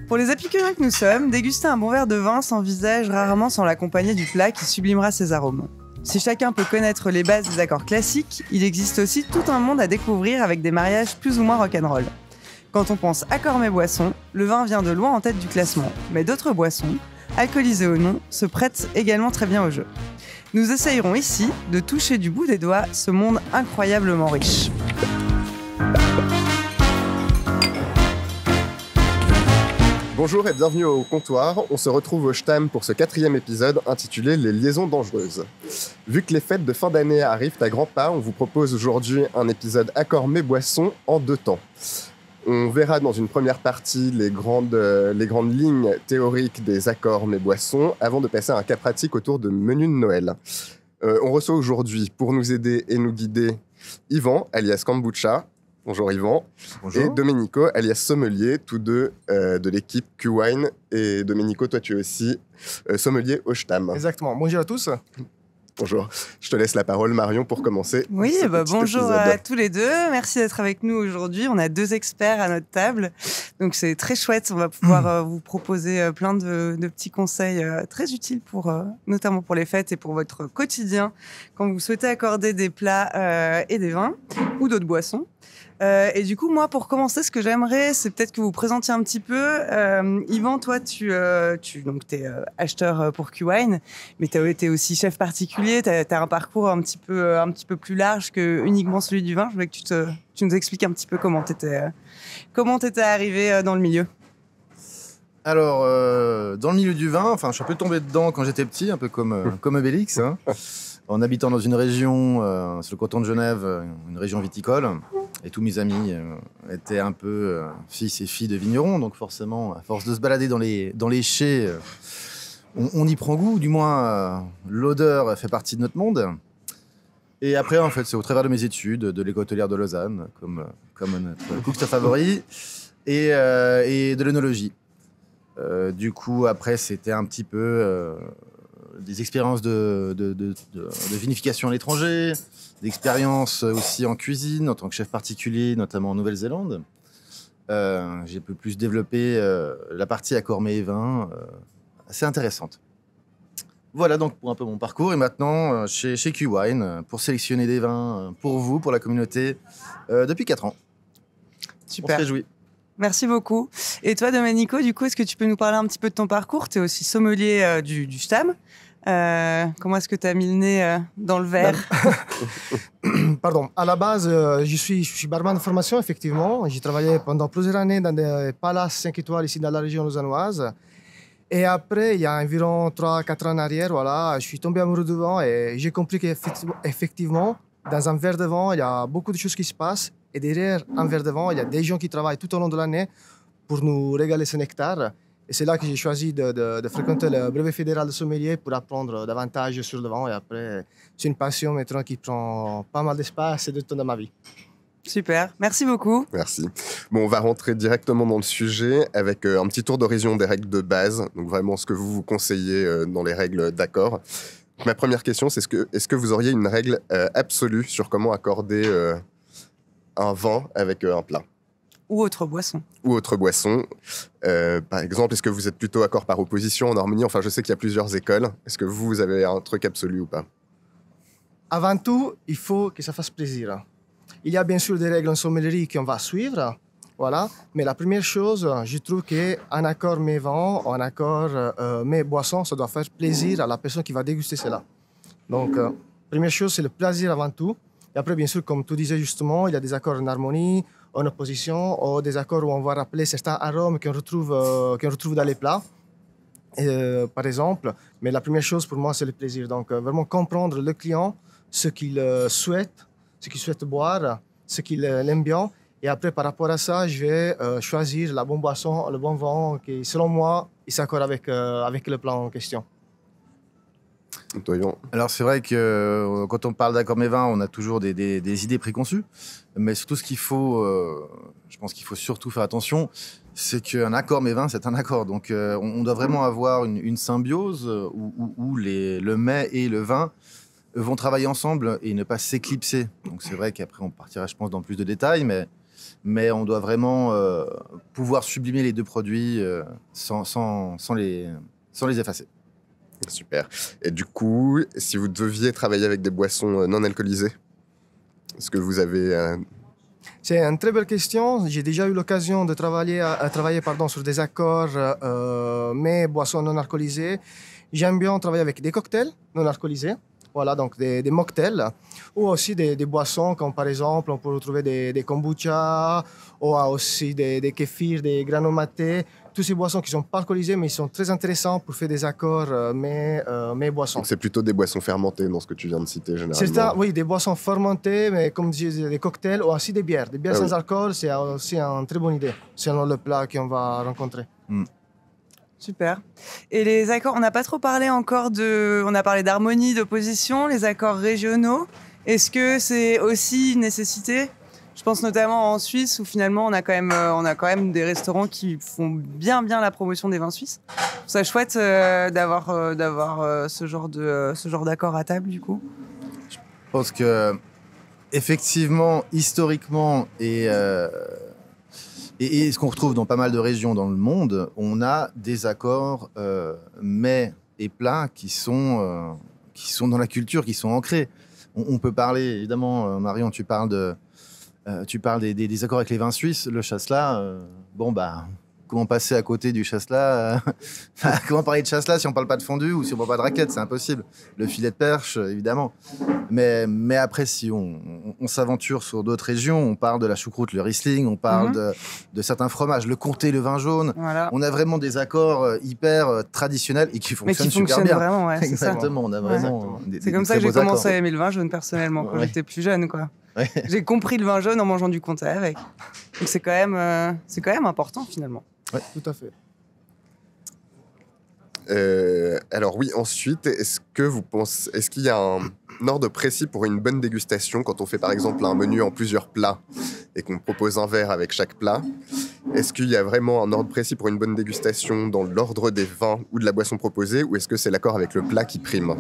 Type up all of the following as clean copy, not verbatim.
Pour les épicuriens que nous sommes, déguster un bon verre de vin s'envisage rarement sans l'accompagner du plat qui sublimera ses arômes. Si chacun peut connaître les bases des accords classiques, il existe aussi tout un monde à découvrir avec des mariages plus ou moins rock'n'roll. Quand on pense accords mets boissons, le vin vient de loin en tête du classement, mais d'autres boissons, alcoolisées ou non, se prêtent également très bien au jeu. Nous essayerons ici de toucher du bout des doigts ce monde incroyablement riche. Bonjour et bienvenue au comptoir. On se retrouve au Stamm pour ce 4e épisode intitulé « Les liaisons dangereuses ». Vu que les fêtes de fin d'année arrivent à grands pas, on vous propose aujourd'hui un épisode accord mets boissons en 2 temps. On verra dans une première partie les grandes lignes théoriques des accords mets boissons avant de passer à un cas pratique autour de menus de Noël. On reçoit aujourd'hui, pour nous aider et nous guider, Yvan, alias Kombucha. Bonjour Yvan. Bonjour. Et Domenico, alias Sommelier, tous deux de l'équipe Q-Wine. Et Domenico, toi tu es aussi sommelier au Stamm. Exactement. Bonjour à tous. Bonjour. Je te laisse la parole, Marion, pour commencer. Oui, bonjour à tous les deux. Merci d'être avec nous aujourd'hui. On a 2 experts à notre table. Donc, c'est très chouette. On va pouvoir vous proposer plein de petits conseils très utiles, notamment pour les fêtes et pour votre quotidien, quand vous souhaitez accorder des plats et des vins ou d'autres boissons. Et du coup, moi, pour commencer, ce que j'aimerais, c'est peut-être que vous présentiez un petit peu. Yvan, toi, tu es acheteur pour Q-Wine, mais tu es aussi chef particulier. Tu as un parcours un petit peu plus large que uniquement celui du vin. Je voulais que tu nous expliques un petit peu comment tu étais arrivé dans le milieu. Alors, dans le milieu du vin, je suis un peu tombé dedans quand j'étais petit, un peu comme Obélix, hein, en habitant dans une région, sur le canton de Genève, une région viticole. Et tous mes amis étaient un peu fils et filles de vignerons, donc forcément, à force de se balader dans les chais, on y prend goût, du moins l'odeur fait partie de notre monde. Et après, en fait, c'est au travers de mes études, de l'école hôtelière de Lausanne, comme notre cookster favori, et de l'œnologie. Du coup, après, c'était un petit peu des expériences de vinification à l'étranger, d'expériences aussi en cuisine, en tant que chef particulier, notamment en Nouvelle-Zélande. J'ai un peu plus développé la partie accord mets et vin, assez intéressante. Voilà donc pour un peu mon parcours. Et maintenant, chez Q-Wine, pour sélectionner des vins pour vous, pour la communauté, depuis 4 ans. Super. On se réjouit. Merci beaucoup. Et toi, Domenico, du coup, est-ce que tu peux nous parler un petit peu de ton parcours ? Tu es aussi sommelier du Stamm. Comment est-ce que tu as mis le nez dans le verre ? Pardon. À la base, je suis barman de formation, effectivement. J'ai travaillé pendant plusieurs années dans des palaces 5 étoiles ici dans la région lausannoise. Et après, il y a environ 3-4 ans en arrière, voilà, je suis tombé amoureux du vin et j'ai compris qu'effectivement, dans un verre de vin, il y a beaucoup de choses qui se passent. Et derrière un verre de vin, il y a des gens qui travaillent tout au long de l'année pour nous régaler ce nectar. Et c'est là que j'ai choisi de fréquenter le brevet fédéral de sommelier pour apprendre davantage sur le vin. Et après, c'est une passion maintenant qui prend pas mal d'espace et de temps dans ma vie. Super, merci beaucoup. Merci. Bon, on va rentrer directement dans le sujet avec un petit tour d'horizon des règles de base. Donc vraiment ce que vous conseillez dans les règles d'accord. Ma première question, c'est est-ce que vous auriez une règle absolue sur comment accorder un vin avec un plat ? Ou autre boisson. Ou autre boisson. Par exemple, est-ce que vous êtes plutôt accord par opposition en harmonie ? Enfin, je sais qu'il y a plusieurs écoles. Est-ce que vous avez un truc absolu ou pas ? Avant tout, il faut que ça fasse plaisir. Il y a bien sûr des règles en sommellerie qu'on va suivre, voilà. Mais la première chose, je trouve qu'un accord mets vin, un accord mets boisson, ça doit faire plaisir à la personne qui va déguster cela. Donc, première chose, c'est le plaisir avant tout. Et après, bien sûr, comme tu disais justement, il y a des accords en harmonie, en opposition, ou des accords où on va rappeler certains arômes qu'on retrouve dans les plats, par exemple. Mais la première chose pour moi, c'est le plaisir. Donc, vraiment comprendre le client, ce qu'il souhaite boire, ce qu'il aime bien. Et après, par rapport à ça, je vais choisir la bonne boisson, le bon vin qui, selon moi, il s'accorde avec le plat en question. Alors c'est vrai que quand on parle d'accord mets vins, on a toujours des idées préconçues, mais surtout ce qu'il faut, je pense qu'il faut surtout faire attention, c'est qu'un accord mets vins, c'est un accord. Donc on doit vraiment avoir une symbiose où le mets et le vin vont travailler ensemble et ne pas s'éclipser. Donc c'est vrai qu'après on partira, je pense, dans plus de détails, mais mais on doit vraiment pouvoir sublimer les deux produits sans les effacer. Super. Et du coup, si vous deviez travailler avec des boissons non alcoolisées, est-ce que vous avez... C'est une très belle question. J'ai déjà eu l'occasion de travailler sur des accords, mais boissons non alcoolisées. J'aime bien travailler avec des cocktails non alcoolisés, voilà, donc des mocktails, ou aussi des boissons comme par exemple, on peut retrouver des kombucha, ou aussi des kéfirs, des granomatés. Toutes ces boissons qui ne sont pas alcoolisées, mais ils sont très intéressants pour faire des accords, mais boissons. Donc c'est plutôt des boissons fermentées dans ce que tu viens de citer, généralement. C'est ça, oui, des boissons fermentées, mais comme je disais, des cocktails ou aussi des bières. Des bières sans alcool, c'est aussi une très bonne idée, selon le plat qu'on va rencontrer. Super. Et les accords, on n'a pas trop parlé encore on a parlé d'harmonie, d'opposition, les accords régionaux. Est-ce que c'est aussi une nécessité ? Je pense notamment en Suisse où finalement on a quand même des restaurants qui font bien la promotion des vins suisses. C'est chouette d'avoir ce genre d'accord à table du coup. Je pense que effectivement, historiquement et ce qu'on retrouve dans pas mal de régions dans le monde, on a des accords mets et plats qui sont dans la culture, qui sont ancrés. On peut parler évidemment, Marion, tu parles des accords avec les vins suisses, le chasselas. Comment passer à côté du chasselas Comment parler de chasselas si on ne parle pas de fondue ou si on ne parle pas de raclette? C'est impossible. Le filet de perche, évidemment. Mais après, si on s'aventure sur d'autres régions, on parle de la choucroute, le Riesling, on parle de certains fromages, le comté, le vin jaune. Voilà. On a vraiment des accords hyper traditionnels et qui fonctionnent super bien. Vraiment, ouais, exactement, on a vraiment c'est comme ça que j'ai commencé à aimer le vin jaune personnellement quand j'étais plus jeune, quoi. Ouais. J'ai compris le vin jaune en mangeant du comté avec. Donc c'est quand même important finalement. Oui, tout à fait. Alors oui, ensuite, est-ce qu'il y a un ordre précis pour une bonne dégustation quand on fait par exemple un menu en plusieurs plats et qu'on propose un verre avec chaque plat? Est-ce qu'il y a vraiment un ordre précis pour une bonne dégustation dans l'ordre des vins ou de la boisson proposée, ou est-ce que c'est l'accord avec le plat qui prime?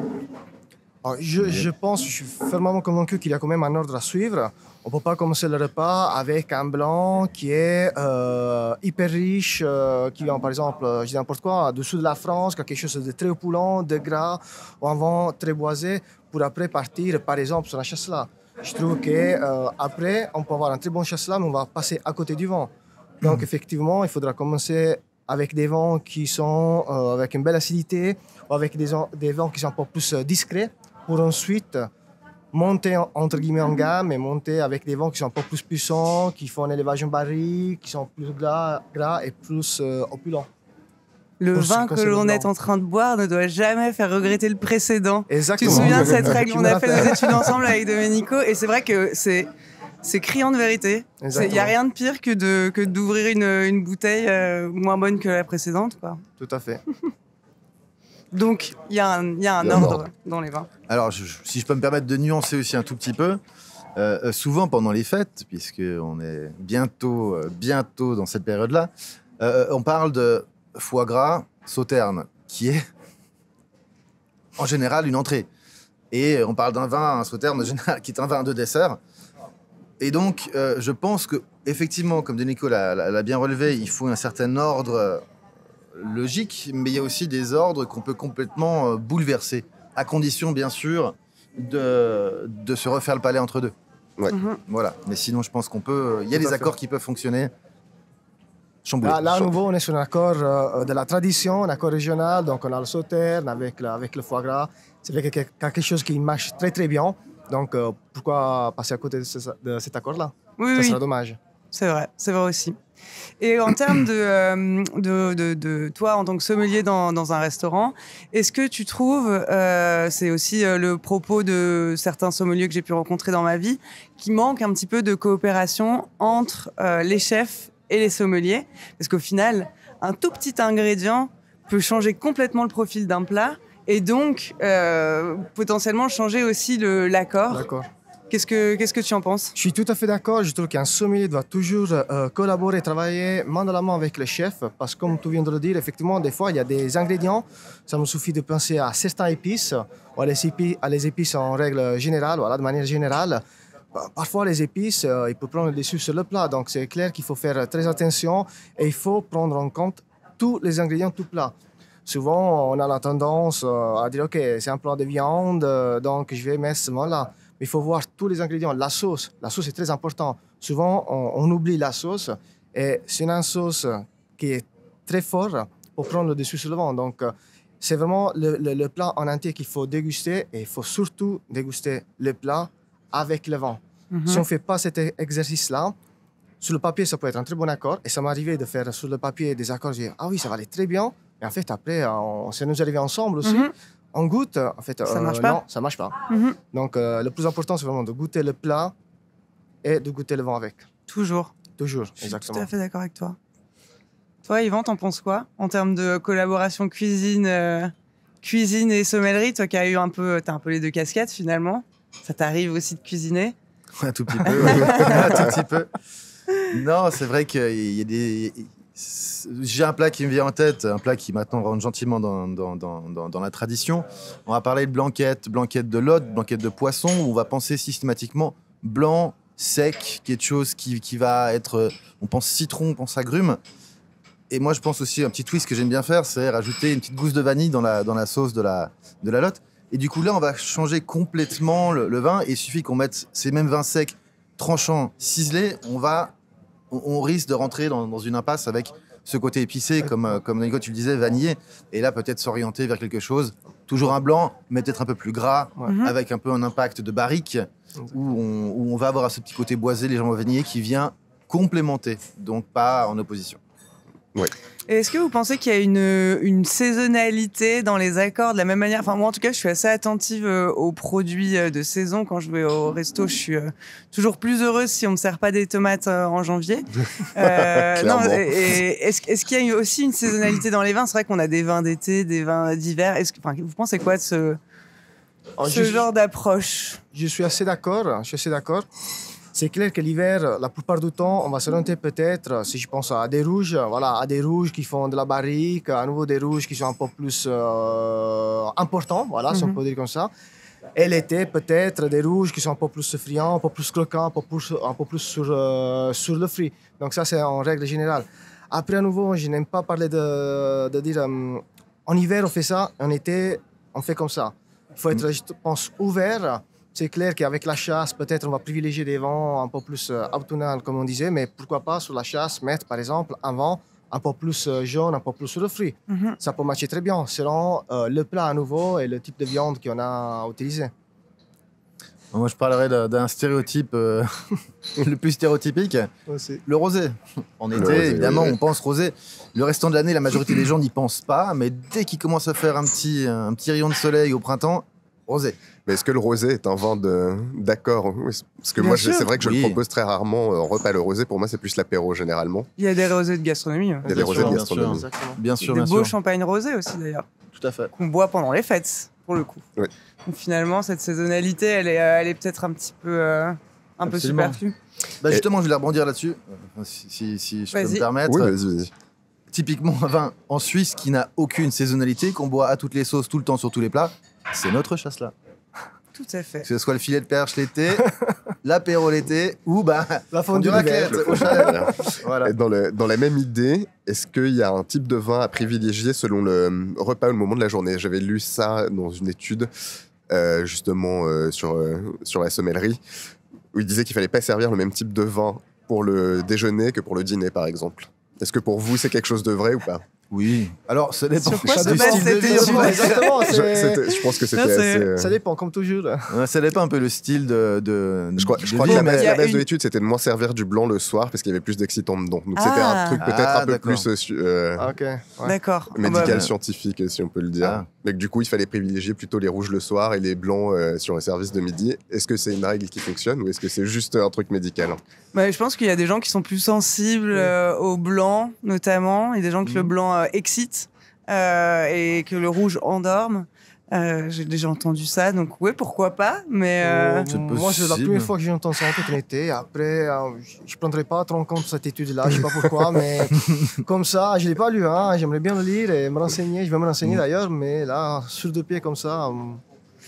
Alors, je suis fermement convaincu qu'il y a quand même un ordre à suivre. On ne peut pas commencer le repas avec un blanc qui est hyper riche, qui vient par exemple, je dis n'importe quoi, du sud de la France, quelque chose de très opulent, de gras, ou un vin très boisé, pour après partir par exemple sur un chasselas. Je trouve qu'après, on peut avoir un très bon chasselas, mais on va passer à côté du vin. Donc effectivement, il faudra commencer avec des vins qui sont avec une belle acidité, ou avec des vins qui sont un peu plus discrets, pour ensuite monter entre guillemets en gamme et monter avec des vins qui sont un peu plus puissants, qui font un élevage en barrique, qui sont plus gras et plus opulents. Le vin que l'on est en train de boire ne doit jamais faire regretter le précédent. Exactement. Tu te souviens de cette règle? On a fait nos études ensemble avec Domenico et c'est vrai que c'est criant de vérité. Il n'y a rien de pire que d'ouvrir une bouteille moins bonne que la précédente, quoi. Tout à fait. Donc, il y a un ordre dans les vins. Alors, si je peux me permettre de nuancer aussi un tout petit peu, souvent pendant les fêtes, puisqu'on est bientôt dans cette période-là, on parle de foie gras sauterne, qui est en général une entrée. Et on parle d'un vin, un sauterne en général, qui est un vin de dessert. Et donc, je pense qu'effectivement, comme Domenico l'a bien relevé, il faut un certain ordre logique, mais il y a aussi des ordres qu'on peut complètement bouleverser, à condition, bien sûr, de se refaire le palais entre deux. Ouais. Voilà. Mais sinon, je pense qu'on peut... Il y a des accords qui peuvent fonctionner. Là, à nouveau, on est sur un accord de la tradition, un accord régional. Donc, on a le sauterne avec le foie gras. C'est quelque chose qui marche très, très bien. Donc, pourquoi passer à côté de cet accord-là? Ça serait dommage. C'est vrai aussi. Et en termes de toi, en tant que sommelier dans un restaurant, est-ce que tu trouves, c'est aussi le propos de certains sommeliers que j'ai pu rencontrer dans ma vie, qu'il manque un petit peu de coopération entre les chefs et les sommeliers? Parce qu'au final, un tout petit ingrédient peut changer complètement le profil d'un plat et donc potentiellement changer aussi l'accord. D'accord. Qu'est-ce que tu en penses? Je suis tout à fait d'accord. Je trouve qu'un sommelier doit toujours collaborer, travailler main dans la main avec le chef. Parce que comme tu viens de le dire, effectivement, des fois, il y a des ingrédients. Ça me suffit de penser à certaines épices, ou à les épices en règle générale, voilà, de manière générale. parfois les épices, il peut prendre le dessus sur le plat. Donc c'est clair qu'il faut faire très attention et il faut prendre en compte tous les ingrédients du plat. Souvent, on a la tendance à dire, OK, c'est un plat de viande, donc je vais mettre seulement là. Mais il faut voir tous les ingrédients. La sauce est très important. Souvent, on oublie la sauce et c'est une sauce qui est très forte pour prendre le dessus sur le vent. Donc, c'est vraiment le plat en entier qu'il faut déguster et il faut surtout déguster le plat avec le vent. Si on ne fait pas cet exercice-là, sur le papier, ça peut être un très bon accord. Et ça m'est arrivé de faire sur le papier des accords. Je dis, ah oui, ça va aller très bien. Et en fait, après, ça nous est arrivé ensemble aussi. On goûte. En fait, ça marche pas. Non, ça ne marche pas. Donc, le plus important, c'est vraiment de goûter le plat et de goûter le vent avec. Toujours. Toujours, Je suis exactement. tout à fait d'accord avec toi. Toi, Yvan, t'en penses quoi en termes de collaboration cuisine et sommellerie? Toi qui as eu t'as un peu les deux casquettes finalement. Ça t'arrive aussi de cuisiner? Un tout petit peu. Un tout petit peu. Non, c'est vrai qu'il y a des. J'ai un plat qui me vient en tête, un plat qui maintenant rentre gentiment dans la tradition. On va parler de blanquette de lotte, blanquette de poisson, où on va penser systématiquement blanc, sec, quelque chose qui va être. On pense citron, on pense agrumes. Et moi, je pense aussi, un petit twist que j'aime bien faire, c'est rajouter une petite gousse de vanille dans la sauce de la lotte. Et du coup, là, on va changer complètement le vin. Et il suffit qu'on mette ces mêmes vins secs, tranchants, ciselés. On risque de rentrer dans une impasse avec ce côté épicé, comme Nico, tu le disais, vanillé. Et là, peut-être s'orienter vers quelque chose, toujours un blanc, mais peut-être un peu plus gras, avec un peu un impact de barrique, où on va avoir ce petit côté boisé, légèrement vanillé, qui vient complémenter, donc pas en opposition. Ouais. Et est-ce que vous pensez qu'il y a une saisonnalité dans les accords de la même manière? Enfin, moi, en tout cas, je suis assez attentive aux produits de saison. Quand je vais au resto, je suis toujours plus heureuse si on me sert pas des tomates en janvier. Non, est-ce qu'il y a aussi une saisonnalité dans les vins? C'est vrai qu'on a des vins d'été, des vins d'hiver. Vous pensez quoi de ce genre d'approche? Je suis assez d'accord. C'est clair que l'hiver, la plupart du temps, on va s'orienter peut-être, si je pense à des rouges, à des rouges qui font de la barrique, à nouveau des rouges qui sont un peu plus importants, si on peut dire comme ça. Et l'été, peut-être des rouges qui sont un peu plus friands, un peu plus croquants, un peu plus sur le fruit. Donc ça, c'est en règle générale. Après, à nouveau, je n'aime pas parler de dire en hiver, on fait ça, en été, on fait comme ça. Il faut être, je pense, ouvert. C'est clair qu'avec la chasse, peut-être on va privilégier des vents un peu plus automnales, comme on disait, mais pourquoi pas sur la chasse mettre, par exemple, un vent un peu plus jaune, un peu plus sur le fruit. Ça peut matcher très bien selon le plat à nouveau et le type de viande qu'on a utilisé. Moi, je parlerais d'un stéréotype le plus stéréotypique, le rosé. En été, évidemment, on pense rosé. Le restant de l'année, la majorité des gens n'y pensent pas, mais dès qu'il commence à faire un petit rayon de soleil au printemps, rosé. Mais est-ce que le rosé est un vin d'accord? Parce que moi, c'est vrai que je le propose très rarement en repas. Le rosé, pour moi, c'est plus l'apéro, généralement. Il y a des rosés de gastronomie. Il y a des rosés de gastronomie. Bien sûr. Des beaux champagnes rosés aussi, d'ailleurs. Tout à fait. Qu'on boit pendant les fêtes, pour le coup. Oui. Donc, finalement, cette saisonnalité, elle est peut-être un petit peu superflue. Justement, je voulais rebondir là-dessus, si je peux me permettre. Oui, vas-y. Typiquement, un vin en Suisse qui n'a aucune saisonnalité, qu'on boit à toutes les sauces, tout le temps, sur tous les plats, c'est notre chasse-là. Tout à fait. Que ce soit le filet de perche l'été, l'apéro l'été, ou la fondue raclette au chalet. Voilà. Dans la même idée, est-ce qu'il y a un type de vin à privilégier selon le repas ou le moment de la journée? J'avais lu ça dans une étude, justement, sur la sommellerie, où il disait qu'il ne fallait pas servir le même type de vin pour le déjeuner que pour le dîner, par exemple. Est-ce que pour vous, c'est quelque chose de vrai ou pas? Oui. Alors, ça dépend. Sur quoi se base cette étude? Exactement. Je pense que c'était assez... Ça dépend, comme toujours. Ça dépend un peu le style de Je crois que la base de l'étude, c'était de moins servir du blanc le soir parce qu'il y avait plus d'excitants dedans. Donc c'était un truc peut-être un peu plus d'accord. médical, scientifique, si on peut le dire. Mais que du coup, il fallait privilégier plutôt les rouges le soir et les blancs sur le service de midi. Est-ce que c'est une règle qui fonctionne ou est-ce que c'est juste un truc médical? Je pense qu'il y a des gens qui sont plus sensibles au blanc, notamment. Il y a des gens que le blanc excite et que le rouge endorme. J'ai déjà entendu ça, donc oui, pourquoi pas, mais... Moi, c'est la première fois que j'entends ça en toute honnêteté. Après, je ne prendrai pas trop en compte cette étude-là, je ne sais pas pourquoi, mais comme ça, je ne l'ai pas lu, j'aimerais bien le lire et me renseigner. Je vais me renseigner d'ailleurs, mais là, sur deux pieds comme ça...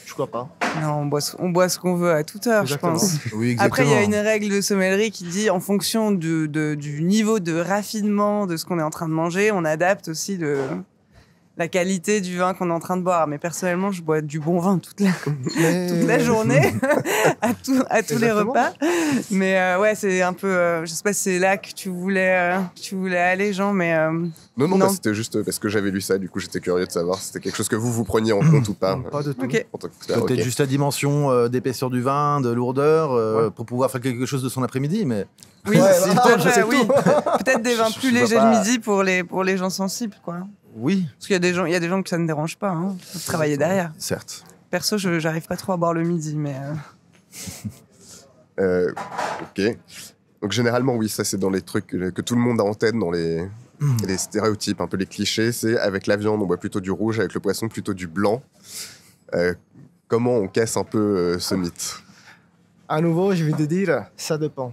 Je crois pas. Non, on boit ce qu'on veut à toute heure, Exactement. je pense. Oui, exactement. Après, il y a une règle de sommellerie qui dit, en fonction du niveau de raffinement de ce qu'on est en train de manger, on adapte aussi la qualité du vin qu'on est en train de boire. Mais personnellement, je bois du bon vin toute la journée, à tous les Exactement. repas. Mais ouais, c'est un peu... je sais pas si c'est là que tu voulais aller, Jean, mais... Non, bah, c'était juste parce que j'avais lu ça, du coup j'étais curieux de savoir si c'était quelque chose que vous preniez en compte ou pas. Pas de tout. Ok. En tant qu'expert, Peut-être ok. juste la dimension d'épaisseur du vin, de lourdeur, pour pouvoir faire quelque chose de son après-midi, mais Oui, Ouais, si, voilà, peut-être, c'est oui. Peut-être des vins Je plus vois légers pas. le midi pour les gens sensibles, quoi. oui, Parce qu'il y a des gens que ça ne dérange pas, hein. Faut travailler derrière. certes. Perso, j'arrive pas trop à boire le midi, mais... Ok. Donc généralement, oui, ça c'est dans les trucs que tout le monde a en tête, dans les stéréotypes, un peu les clichés. C'est avec la viande, on boit plutôt du rouge, avec le poisson, plutôt du blanc. Comment on casse un peu ce mythe? À nouveau, je vais te dire, ça dépend.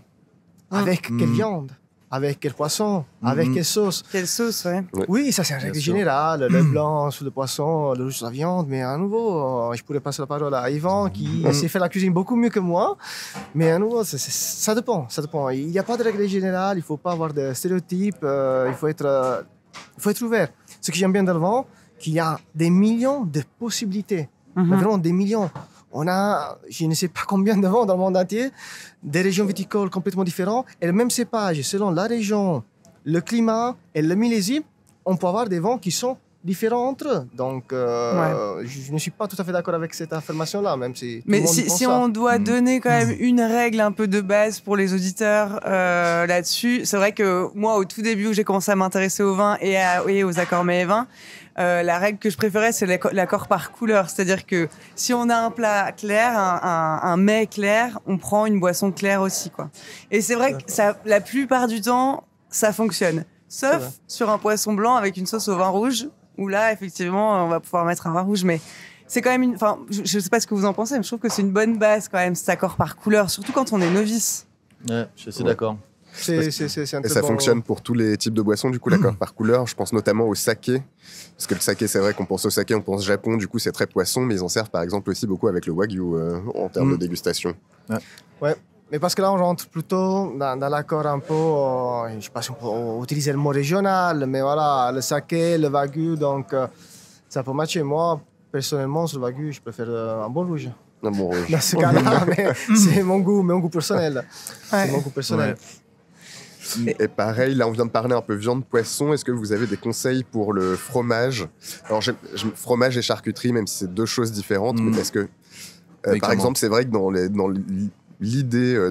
Avec quelle viande? Avec quel poisson? Avec quelle sauce? Quelle sauce, ouais. Oui, ça c'est une règle sûr. générale. Le blanc sur le poisson, le rouge sur la viande. Mais à nouveau, je pourrais passer la parole à Yvan qui sait faire la cuisine beaucoup mieux que moi. Mais à nouveau, ça dépend. Ça dépend. Il n'y a pas de règle générale. Il ne faut pas avoir de stéréotypes. Il faut être ouvert. Ce que j'aime bien dans le vin, qu'il y a des millions de possibilités. Mais vraiment des millions. On a, je ne sais pas combien de vins dans le monde entier, des régions viticoles complètement différentes. Et le même cépage, selon la région, le climat et le millésime, on peut avoir des vins qui sont différents entre eux. Donc, je ne suis pas tout à fait d'accord avec cette affirmation-là, même si tout le Mais monde si pense si ça. on doit donner quand même une règle un peu de base pour les auditeurs là-dessus, c'est vrai que moi, au tout début où j'ai commencé à m'intéresser au vin et aux accords mets et vins, la règle que je préférais, c'est l'accord par couleur. C'est-à-dire que si on a un plat clair, un mets clair, on prend une boisson claire aussi, quoi. Et c'est vrai que la plupart du temps, ça fonctionne. C'est Sauf vrai. sur un poisson blanc avec une sauce au vin rouge, où là, effectivement, on va pouvoir mettre un vin rouge. Mais c'est quand même enfin, je sais pas ce que vous en pensez, mais je trouve que c'est une bonne base quand même, cet accord par couleur, surtout quand on est novice. Ouais, je suis d'accord. C'est un Et très ça bon- fonctionne pour tous les types de boissons, du coup, l'accord par couleur. Je pense notamment au saké. Parce que le saké, c'est vrai qu'on pense au saké, on pense Japon, du coup, c'est très poisson, mais ils en servent par exemple aussi beaucoup avec le wagyu en termes de dégustation. Ouais. Mais parce que là, on rentre plutôt dans l'accord un peu, je ne sais pas si on peut utiliser le mot régional, mais voilà, le saké, le wagyu, donc ça peut matcher. Moi, personnellement, sur le wagyu, je préfère un bon rouge. Un bon rouge. Dans ce cas-là, mais c'est mon goût personnel. Ouais. C'est mon goût personnel. Et pareil, là on vient de parler un peu viande, poisson. Est-ce que vous avez des conseils pour le fromage? Alors fromage et charcuterie, même si c'est deux choses différentes, mais parce que Oui, par clairement. exemple, c'est vrai que dans l'idée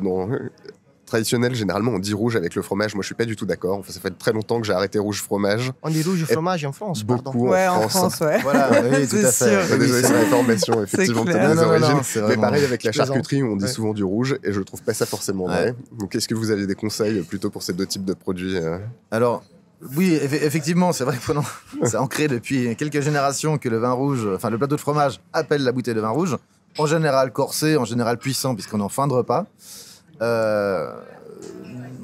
traditionnelle, généralement on dit rouge avec le fromage. Moi je suis pas du tout d'accord. Enfin, ça fait très longtemps que j'ai arrêté rouge fromage. On dit rouge fromage en France, pardon. Beaucoup Ouais, en en France. France, ouais. Voilà, oui, tout C'est à sûr. fait. Ouais, désolé, c'est l'information, effectivement, clair. peut-être des Non, non, non, origines. c'est Mais vraiment- pareil avec la Je plaisante. charcuterie, on dit Ouais. souvent du rouge et je trouve pas ça forcément vrai. Ouais. Donc est-ce que vous avez des conseils plutôt pour ces deux types de produits Alors, oui, effectivement, c'est vrai que pendant, c'est ancré depuis quelques générations que le vin rouge, enfin le plateau de fromage appelle la bouteille de vin rouge, en général corsé, en général puissant, puisqu'on est en fin de repas.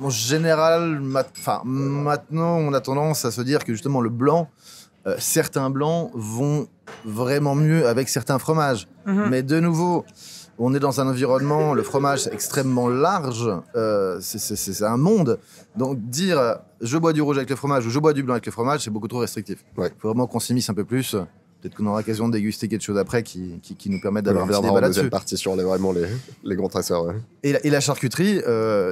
En général, maintenant, on a tendance à se dire que justement le blanc, certains blancs vont vraiment mieux avec certains fromages. Mais de nouveau, on est dans un environnement, le fromage c'est extrêmement large, c'est un monde. Donc dire je bois du rouge avec le fromage ou je bois du blanc avec le fromage, c'est beaucoup trop restrictif. Il Ouais. faut vraiment qu'on s'immisce un peu plus. Peut-être qu'on aura l'occasion de déguster quelque chose après qui nous permettent On d'avoir un petit reviendra débat en deuxième là-dessus. partie sur vraiment les grands traceurs. Ouais. Et la charcuterie,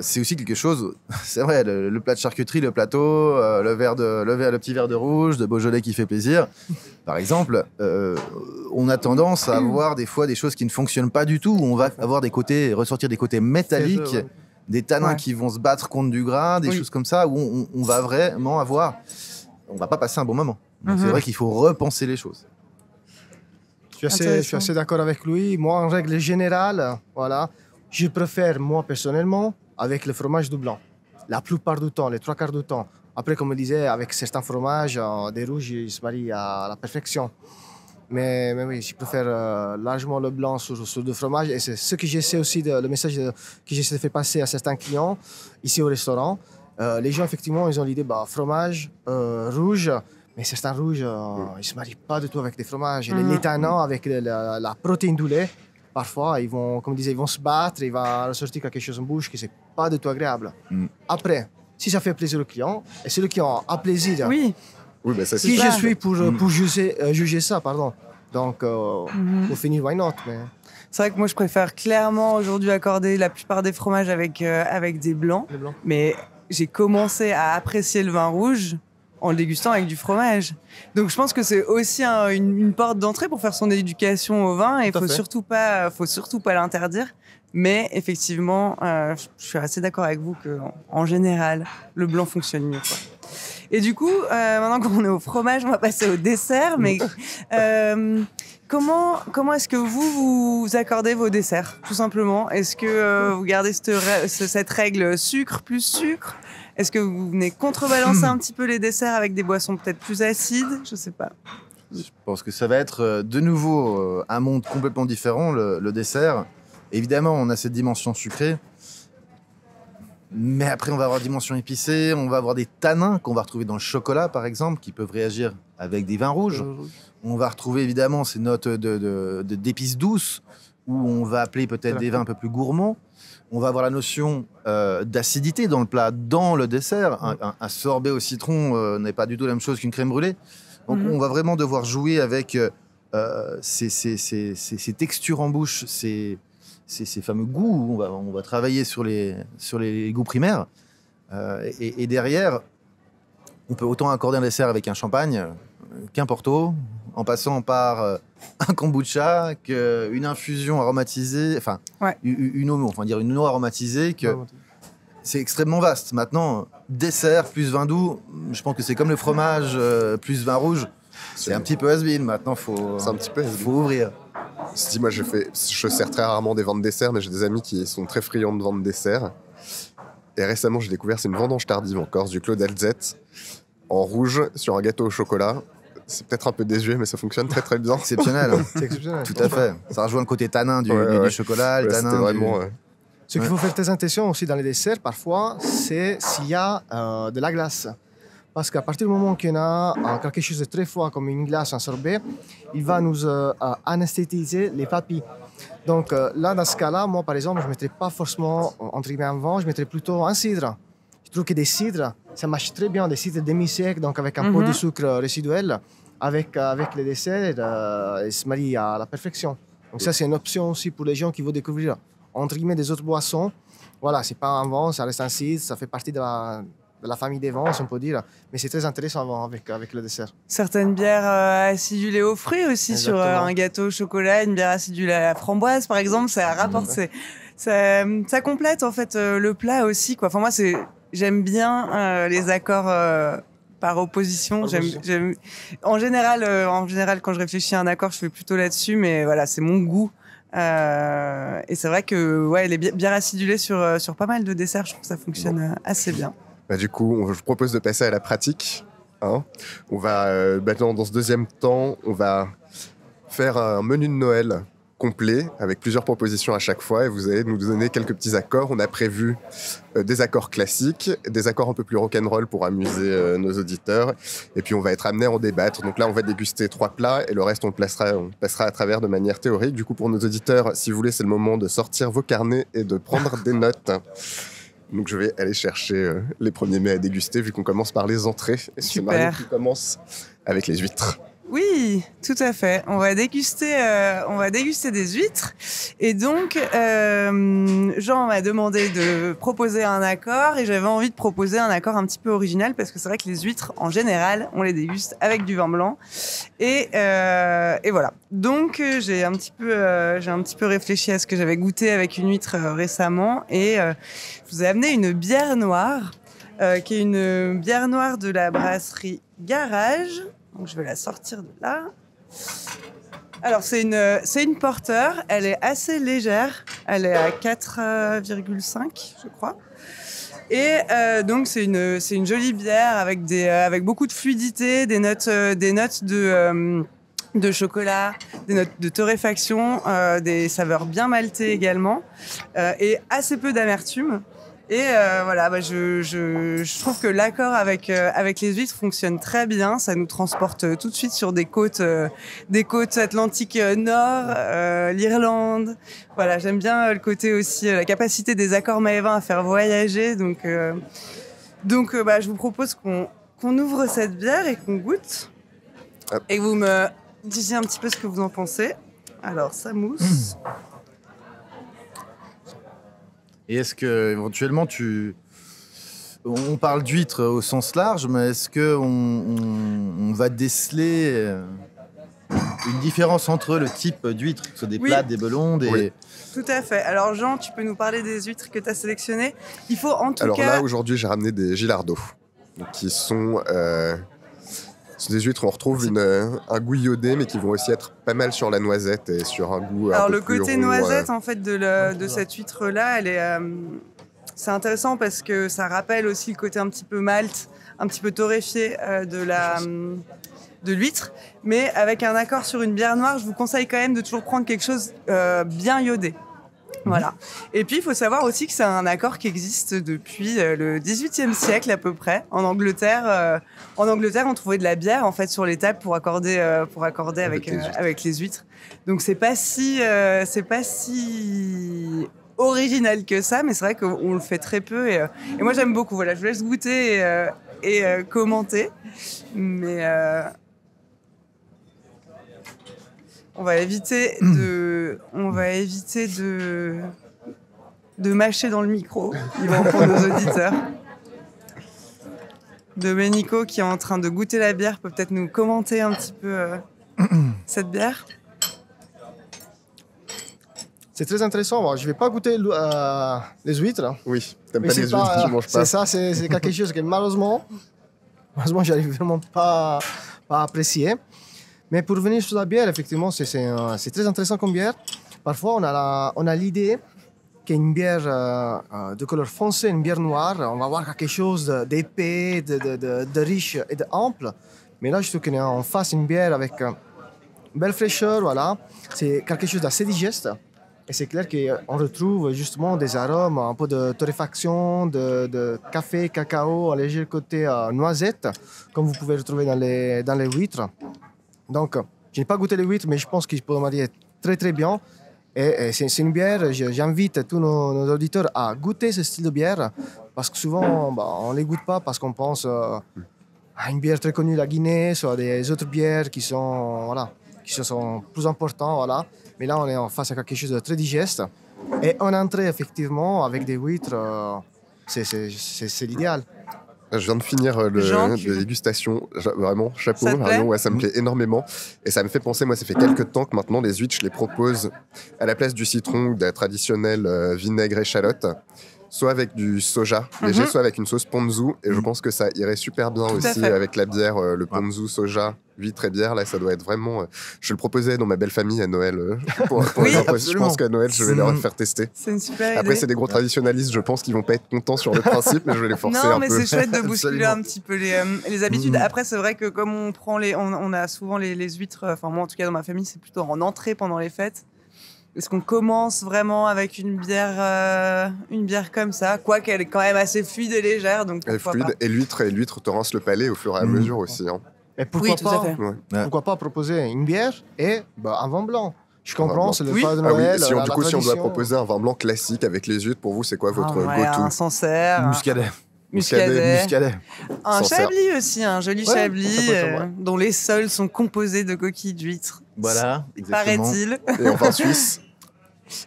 c'est aussi quelque chose. C'est vrai, le plat de charcuterie, le plateau, le petit verre de rouge, de Beaujolais qui fait plaisir. Par exemple, on a tendance à avoir des fois des choses qui ne fonctionnent pas du tout. Où on va avoir ressortir des côtés métalliques, ouais. des tanins Ouais. qui vont se battre contre du gras, des Oui. choses comme ça où on va vraiment avoir. On va pas passer un bon moment. Donc Mhm. c'est vrai qu'il faut repenser les choses. Je suis Intéressant. assez d'accord avec lui. Moi, en règle générale, voilà, je préfère, moi, personnellement, avec le fromage du blanc. La plupart du temps, les trois quarts du temps. Après, comme je disais, avec certains fromages, des rouges, ils se marient à la perfection. Mais oui, je préfère largement le blanc sur du fromage. Et c'est ce que j'essaie aussi, le message que j'essaie de faire passer à certains clients ici au restaurant. Les gens, effectivement, ils ont l'idée, fromage, rouge, Mais certains rouges, ils ne se marient pas du tout avec des fromages. Les tanins avec la protéine du lait, parfois, ils vont, comme je disais, ils vont se battre, il va ressortir quelque chose en bouche qui n'est pas du tout agréable. Après, si ça fait plaisir au client, et si le client a plaisir, Oui, Oui, ça, c'est qui sûr. je suis pour juger ça, pardon. Donc, pour finir, why not? Mais... c'est vrai que moi je préfère clairement aujourd'hui accorder la plupart des fromages avec des blancs. Les blancs. Mais j'ai commencé à apprécier le vin rouge en le dégustant avec du fromage. Donc je pense que c'est aussi une porte d'entrée pour faire son éducation au vin et il Tout à faut fait. surtout pas l'interdire. Mais effectivement, je suis assez d'accord avec vous qu'en général, le blanc fonctionne mieux, quoi. Et du coup, maintenant qu'on est au fromage, on va passer au dessert. Mais comment est-ce que vous accordez vos desserts, tout simplement? Est-ce que vous gardez cette règle sucre plus sucre? Est-ce que vous venez contrebalancer un petit peu les desserts avec des boissons peut-être plus acides? Je sais pas. Je pense que ça va être de nouveau un monde complètement différent, le dessert. Évidemment, on a cette dimension sucrée. Mais après, on va avoir dimension épicée, on va avoir des tanins qu'on va retrouver dans le chocolat, par exemple, qui peuvent réagir avec des vins rouges. On va retrouver évidemment ces notes d'épices douces, où on va appeler peut-être des vins un peu plus gourmands. On va avoir la notion d'acidité dans le plat, dans le dessert. Un sorbet au citron n'est pas du tout la même chose qu'une crème brûlée. Donc on va vraiment devoir jouer avec ces textures en bouche, ces fameux goûts. On va travailler sur les goûts primaires. Et derrière, on peut autant accorder un dessert avec un champagne qu'un porto, en passant par un kombucha, qu'une infusion aromatisée, enfin, une eau aromatisée, c'est extrêmement vaste. Maintenant, dessert plus vin doux, je pense que c'est comme le fromage plus vin rouge. C'est un petit peu has-been. Maintenant, faut ouvrir. Si, moi, je sers très rarement des vins de dessert, mais j'ai des amis qui sont très friands de vins de dessert. Et récemment, j'ai découvert, c'est une vendange tardive en Corse, du Clos d'Alzette, en rouge, sur un gâteau au chocolat. C'est peut-être un peu désuet, mais ça fonctionne très très bien. Exceptionnel. C'est exceptionnel. Tout à fait. Ça rejoint le côté tanin du chocolat, le tanin vraiment... Ce qu'il faut faire très attention aussi dans les desserts, parfois, c'est s'il y a de la glace. Parce qu'à partir du moment qu'on a quelque chose de très froid, comme une glace, un sorbet, il va nous anesthésiser les papilles. Donc là, dans ce cas-là, moi, par exemple, je ne mettrais pas forcément, entre guillemets, un vin, je mettrais plutôt un cidre. Je trouve que des cidres, ça marche très bien, des cidres demi-secs, donc avec un peu de sucre résiduel, avec les desserts, ils se marient à la perfection. Donc ça, c'est une option aussi pour les gens qui veulent découvrir, entre guillemets, des autres boissons. Voilà, c'est pas un vin, ça reste un cidre, ça fait partie de la famille des vins, si on peut dire. Mais c'est très intéressant avec le dessert. Certaines bières acidulées aux fruits aussi. Exactement. Sur un gâteau au chocolat, une bière acidulée à la framboise, par exemple, ça rapporte, ça complète en fait le plat aussi, quoi. Enfin, moi, j'aime bien les accords par opposition. En général, quand je réfléchis à un accord, je fais plutôt là-dessus, mais voilà, c'est mon goût. Et c'est vrai que les bières acidulées sur pas mal de desserts, je trouve que ça fonctionne assez bien. Bah, du coup, je vous propose de passer à la pratique. On va, dans ce deuxième temps, on va faire un menu de Noël complet avec plusieurs propositions à chaque fois et vous allez nous donner quelques petits accords. On a prévu des accords classiques, des accords un peu plus rock'n'roll pour amuser nos auditeurs et puis on va être amené à en débattre. Donc là, on va déguster 3 plats et le reste, on passera à travers de manière théorique. Du coup, pour nos auditeurs, si vous voulez, c'est le moment de sortir vos carnets et de prendre des notes. Donc je vais aller chercher les premiers mets à déguster vu qu'on commence par les entrées. Et c'est Marie qui commence avec les huîtres. Oui, tout à fait. On va déguster des huîtres. Et donc, Jean m'a demandé de proposer un accord et j'avais envie de proposer un accord un petit peu original parce que c'est vrai que les huîtres, en général, on les déguste avec du vin blanc. Et voilà. Donc, j'ai un petit peu réfléchi à ce que j'avais goûté avec une huître récemment et je vous ai amené une bière noire, qui est une bière noire de la brasserie Garage. Donc, je vais la sortir de là. Alors, c'est une porter. Elle est assez légère. Elle est à 4,5, je crois. Et donc, c'est une jolie bière avec beaucoup de fluidité, des notes de chocolat, des notes de torréfaction, des saveurs bien maltées également, et assez peu d'amertume. Et voilà, je trouve que l'accord avec les huîtres fonctionne très bien. Ça nous transporte tout de suite sur des côtes atlantiques nord, l'Irlande. Voilà, j'aime bien le côté aussi, la capacité des accords maghrébins à faire voyager. Donc, je vous propose qu'on ouvre cette bière et qu'on goûte. Hop. Et que vous me disiez un petit peu ce que vous en pensez. Alors, ça mousse. Et est-ce que éventuellement on parle d'huîtres au sens large, mais est-ce que on va déceler une différence entre le type d'huîtres, que ce soit des plates, des belons, des... Oui. Tout à fait. Alors Jean, tu peux nous parler des huîtres que tu as sélectionnées? Il faut en tout Alors cas... là, aujourd'hui, j'ai ramené des gilardos, qui sont des huîtres où on retrouve un goût iodé, mais qui vont aussi être pas mal sur la noisette et sur un goût un peu plus le côté rond, noisette en fait de cette huître-là, elle est... c'est intéressant parce que ça rappelle aussi le côté un petit peu malt, un petit peu torréfié de l'huître, mais avec un accord sur une bière noire, je vous conseille quand même de toujours prendre quelque chose bien iodé. Voilà. Et puis, il faut savoir aussi que c'est un accord qui existe depuis le XVIIIe siècle à peu près. En Angleterre, on trouvait de la bière en fait sur les tables pour accorder avec les huîtres. Donc c'est pas si original que ça, mais c'est vrai qu'on le fait très peu. Et moi, j'aime beaucoup. Voilà, je vous laisse goûter et commenter. Mais on va éviter de mâcher dans le micro. Ils vont pour nos auditeurs. Domenico, qui est en train de goûter la bière, peut peut-être nous commenter un petit peu cette bière. C'est très intéressant. Moi, je ne vais pas goûter les huîtres. Oui, t'aimes Mais pas les huîtres, tu manges pas. C'est ça, c'est quelque chose que malheureusement, j'arrive vraiment pas à apprécier. Mais pour revenir sur la bière, effectivement, c'est très intéressant comme bière. Parfois, on a l'idée qu'une bière de couleur foncée, une bière noire, on va voir quelque chose d'épais, de riche et d'ample. Mais là, je trouve qu'on est en face d'une bière avec une belle fraîcheur, voilà. C'est quelque chose d'assez digeste. Et c'est clair qu'on retrouve justement des arômes, un peu de torréfaction, de café, cacao, un léger côté noisette, comme vous pouvez retrouver dans les huîtres. Donc, je n'ai pas goûté les huîtres, mais je pense qu'ils peuvent marier très très bien. Et c'est une bière, j'invite tous nos auditeurs à goûter ce style de bière, parce que souvent, on ne les goûte pas parce qu'on pense à une bière très connue de la Guinée, soit des autres bières qui sont plus importantes. Voilà. Mais là, on est en face à quelque chose de très digeste. Et en entrée, effectivement, avec des huîtres, c'est l'idéal. Je viens de finir la dégustation. Vraiment, chapeau, Marion, ouais, ça me plaît énormément. Et ça me fait penser, moi, ça fait quelques temps que maintenant, les huîtres, je les propose à la place du citron ou de la traditionnelle vinaigre échalote, soit avec du soja léger, soit avec une sauce ponzu. Et je pense que ça irait super bien aussi avec la bière, le ponzu, soja, huître et bière. Là, ça doit être vraiment... je le proposais dans ma belle famille à Noël. Je pense qu'à Noël, je vais leur faire tester. C'est une super idée. Après, c'est des gros traditionnalistes, je pense qu'ils vont pas être contents sur le principe, mais je vais les forcer un peu. Non, mais c'est chouette de bousculer un petit peu les habitudes. Après, c'est vrai que comme on a souvent les huîtres, enfin moi en tout cas dans ma famille, c'est plutôt en entrée pendant les fêtes. Est-ce qu'on commence vraiment avec une bière comme ça, quoi qu'elle est quand même assez fluide et légère, donc pourquoi pas. Et l'huître te rince le palais au fur et à mesure aussi. Hein. Et pourquoi pas proposer une bière et un vin blanc. Je comprends, c'est le repas de Noël. Si on doit proposer un vin blanc classique avec les huîtres, pour vous, c'est quoi votre go-to? Un Sancerre. Muscadet. Un chablis aussi, un joli chablis dont les sols sont composés de coquilles d'huîtres. Voilà, exactement. Paraît-il. Et en vin suisse.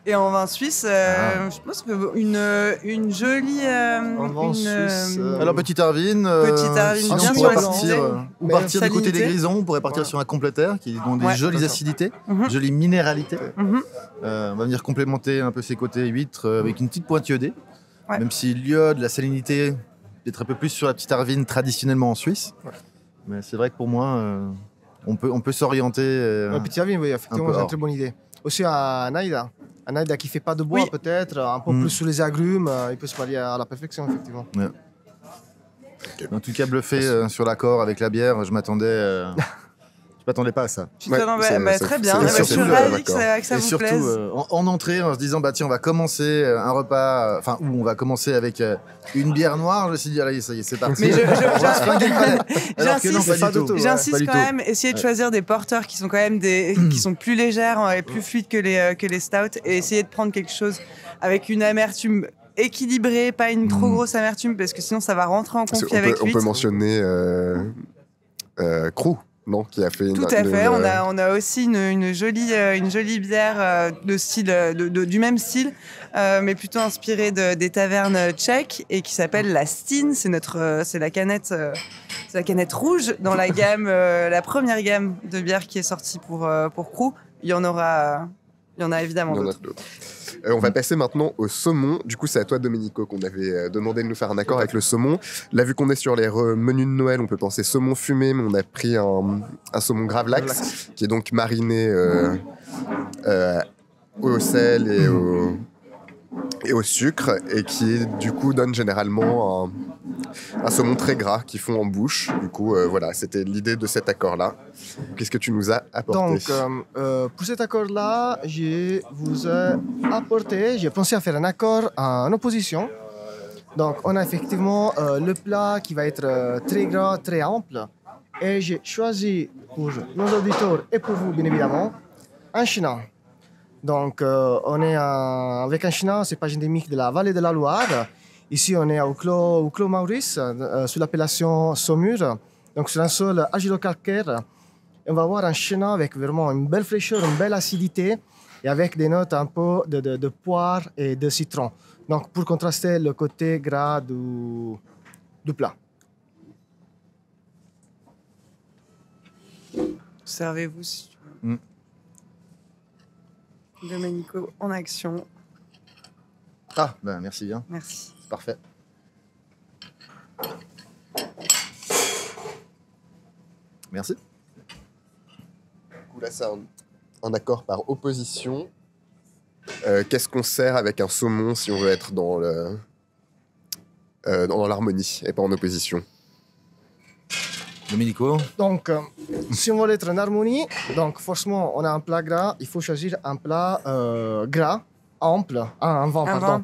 Et en vin suisse, je pense que une jolie... Alors, Petite Arvine, bien on sûr, pourrait partir du côté des Grisons, on pourrait partir sur un complétaire qui ont des jolies acidités, jolies minéralités. On va venir complémenter un peu ces côtés huîtres avec une petite pointe iodée, même si l'iode, la salinité, peut-être un peu plus sur la Petite Arvine traditionnellement en Suisse. Mais c'est vrai que pour moi, on peut s'orienter. Petite Arvine, oui, effectivement, c'est une très bonne idée. Aussi à Naïda. Un aide qui ne fait pas de bois, peut-être, un peu plus sous les agrumes, il peut se marier à la perfection, effectivement. Ouais. Okay. En tout cas, bluffé sur l'accord avec la bière, je m'attendais m'attendais pas à ça. Tu t'en très bien. c'est Je suis ravie que ça vous surtout, plaise. en entrée, en se disant, tiens, on va commencer un repas, où on va commencer avec une bière noire, je me suis dit, allez, ça y est, c'est parti. Mais on va se flinguer le palais. Alors que non, pas du tout. J'insiste quand même, essayer de choisir des porteurs qui sont quand même qui sont plus légères et plus fluides que les stouts, et essayer de prendre quelque chose avec une amertume équilibrée, pas une trop grosse amertume, parce que sinon ça va rentrer en conflit avec l'huître. On peut mentionner Crew, non, qui a fait Tout à fait. On a aussi une jolie bière de style, du même style, mais plutôt inspirée des tavernes tchèques, et qui s'appelle la Stin. C'est la canette rouge dans la gamme, la première gamme de bière qui est sortie pour Crew. Il y en a évidemment d'autres. On va passer maintenant au saumon. Du coup, c'est à toi, Domenico, qu'on avait demandé de nous faire un accord avec le saumon. Là, vu qu'on est sur les menus de Noël, on peut penser saumon fumé, mais on a pris un saumon gravlax, qui est donc mariné au sel et au sucre, et qui, du coup, donne généralement un saumon très gras qui fond en bouche. Du coup, voilà, c'était l'idée de cet accord-là. Qu'est-ce que tu nous as apporté? Donc, pour cet accord-là, j'ai pensé à faire un accord en opposition. Donc, on a effectivement le plat qui va être très gras, très ample. Et j'ai choisi pour nos auditeurs et pour vous, bien évidemment, un chenin. Donc, on est avec un chenin, cépage endémique de la vallée de la Loire. Ici, on est au Clos Maurice, sous l'appellation Saumur, donc sur un sol argilo-calcaire. On va avoir un chenin avec vraiment une belle fraîcheur, une belle acidité, et avec des notes un peu de poire et de citron. Donc, pour contraster le côté gras du plat. Servez-vous si tu veux. Domenico en action. Ah, merci bien. Merci. Parfait. Merci. Du coup, là, c'est un accord par opposition. Qu'est-ce qu'on sert avec un saumon si on veut être dans l'harmonie et pas en opposition? Domenico? Donc, si on veut être en harmonie, donc forcément, on a un plat gras. Il faut choisir un plat gras, ample, un vin.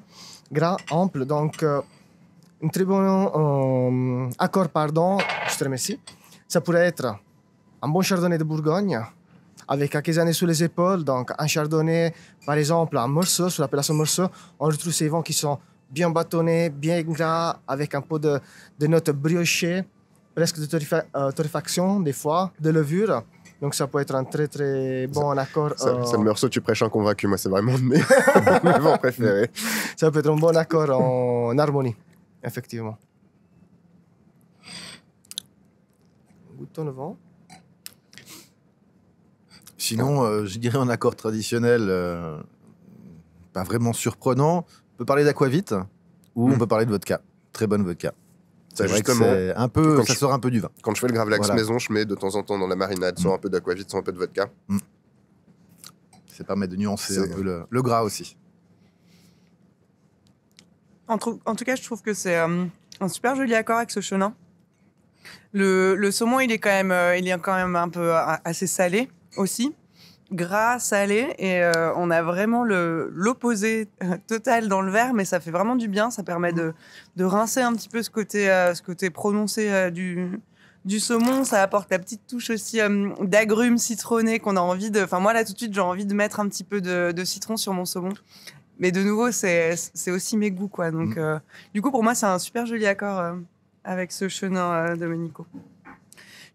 Gras, ample, donc un très bon accord, je te remercie. Ça pourrait être un bon chardonnay de Bourgogne, avec quelques années sous les épaules, donc un chardonnay, par exemple, un morceau, sous l'appellation morceau, on retrouve ces vins qui sont bien bâtonnés, bien gras, avec un peu de notes briochées, presque de torréfaction des fois, de levure. Donc ça peut être un très très bon accord. C'est le morceau, tu prêches un convaincu. Moi, c'est vraiment de mes vins préférés. Ça peut être un bon accord en harmonie, effectivement. Goûtons le vin. Sinon, je dirais un accord traditionnel, pas vraiment surprenant. On peut parler d'aquavit ou on peut parler de vodka. Très bonne vodka. C'est vrai que c'est un peu, ça sort un peu du vin. Quand je fais le gravlax maison, je mets de temps en temps dans la marinade soit un peu d'aquavit, soit un peu de vodka. Ça permet de nuancer un peu le gras aussi. En tout cas, je trouve que c'est un super joli accord avec ce chenin. Le saumon, il est quand même un peu assez salé aussi. Gras, salé, et on a vraiment l'opposé total dans le verre, mais ça fait vraiment du bien. Ça permet de rincer un petit peu ce côté prononcé du saumon. Ça apporte la petite touche aussi d'agrumes citronnés qu'on a envie de... Enfin, moi, là, tout de suite, j'ai envie de mettre un petit peu de citron sur mon saumon. Mais de nouveau, c'est aussi mes goûts, quoi. Donc, du coup, pour moi, c'est un super joli accord avec ce chenin Domenico.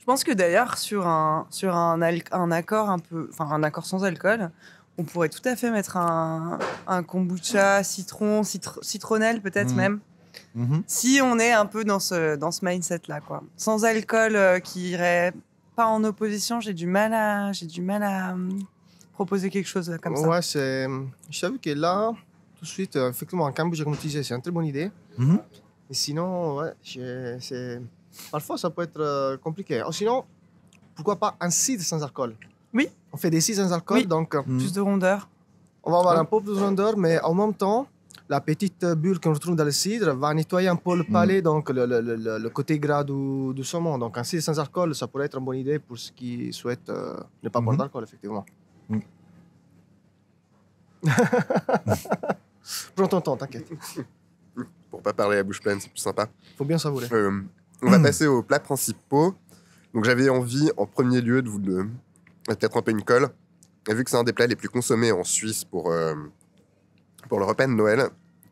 Je pense que d'ailleurs, sur un accord un peu... Enfin, un accord sans alcool, on pourrait tout à fait mettre un kombucha, citronnelle peut-être même. Si on est un peu dans ce mindset-là, quoi. Sans alcool qui irait pas en opposition, j'ai du mal à proposer quelque chose comme ça. Ouais, je t'avoue que là, tout de suite, effectivement, un kombucha, comme tu disais, c'est une très bonne idée. Et sinon, ouais, parfois, ça peut être compliqué. Ou sinon, pourquoi pas un cidre sans alcool? Oui. On fait des cidres sans alcool, donc... Plus de rondeur. On va avoir un peu plus de rondeur, mais en même temps, la petite bulle qu'on retrouve dans le cidre va nettoyer un peu le palais, donc le côté gras du saumon. Donc un cidre sans alcool, ça pourrait être une bonne idée pour ceux qui souhaitent ne pas boire d'alcool, effectivement. Prends ton temps, t'inquiète. Pour pas parler à bouche pleine, c'est plus sympa. Faut bien savourer. On va passer aux plats principaux. Donc j'avais envie, en premier lieu, de vous peut-être un peu une colle. Et vu que c'est un des plats les plus consommés en Suisse pour le repas de Noël,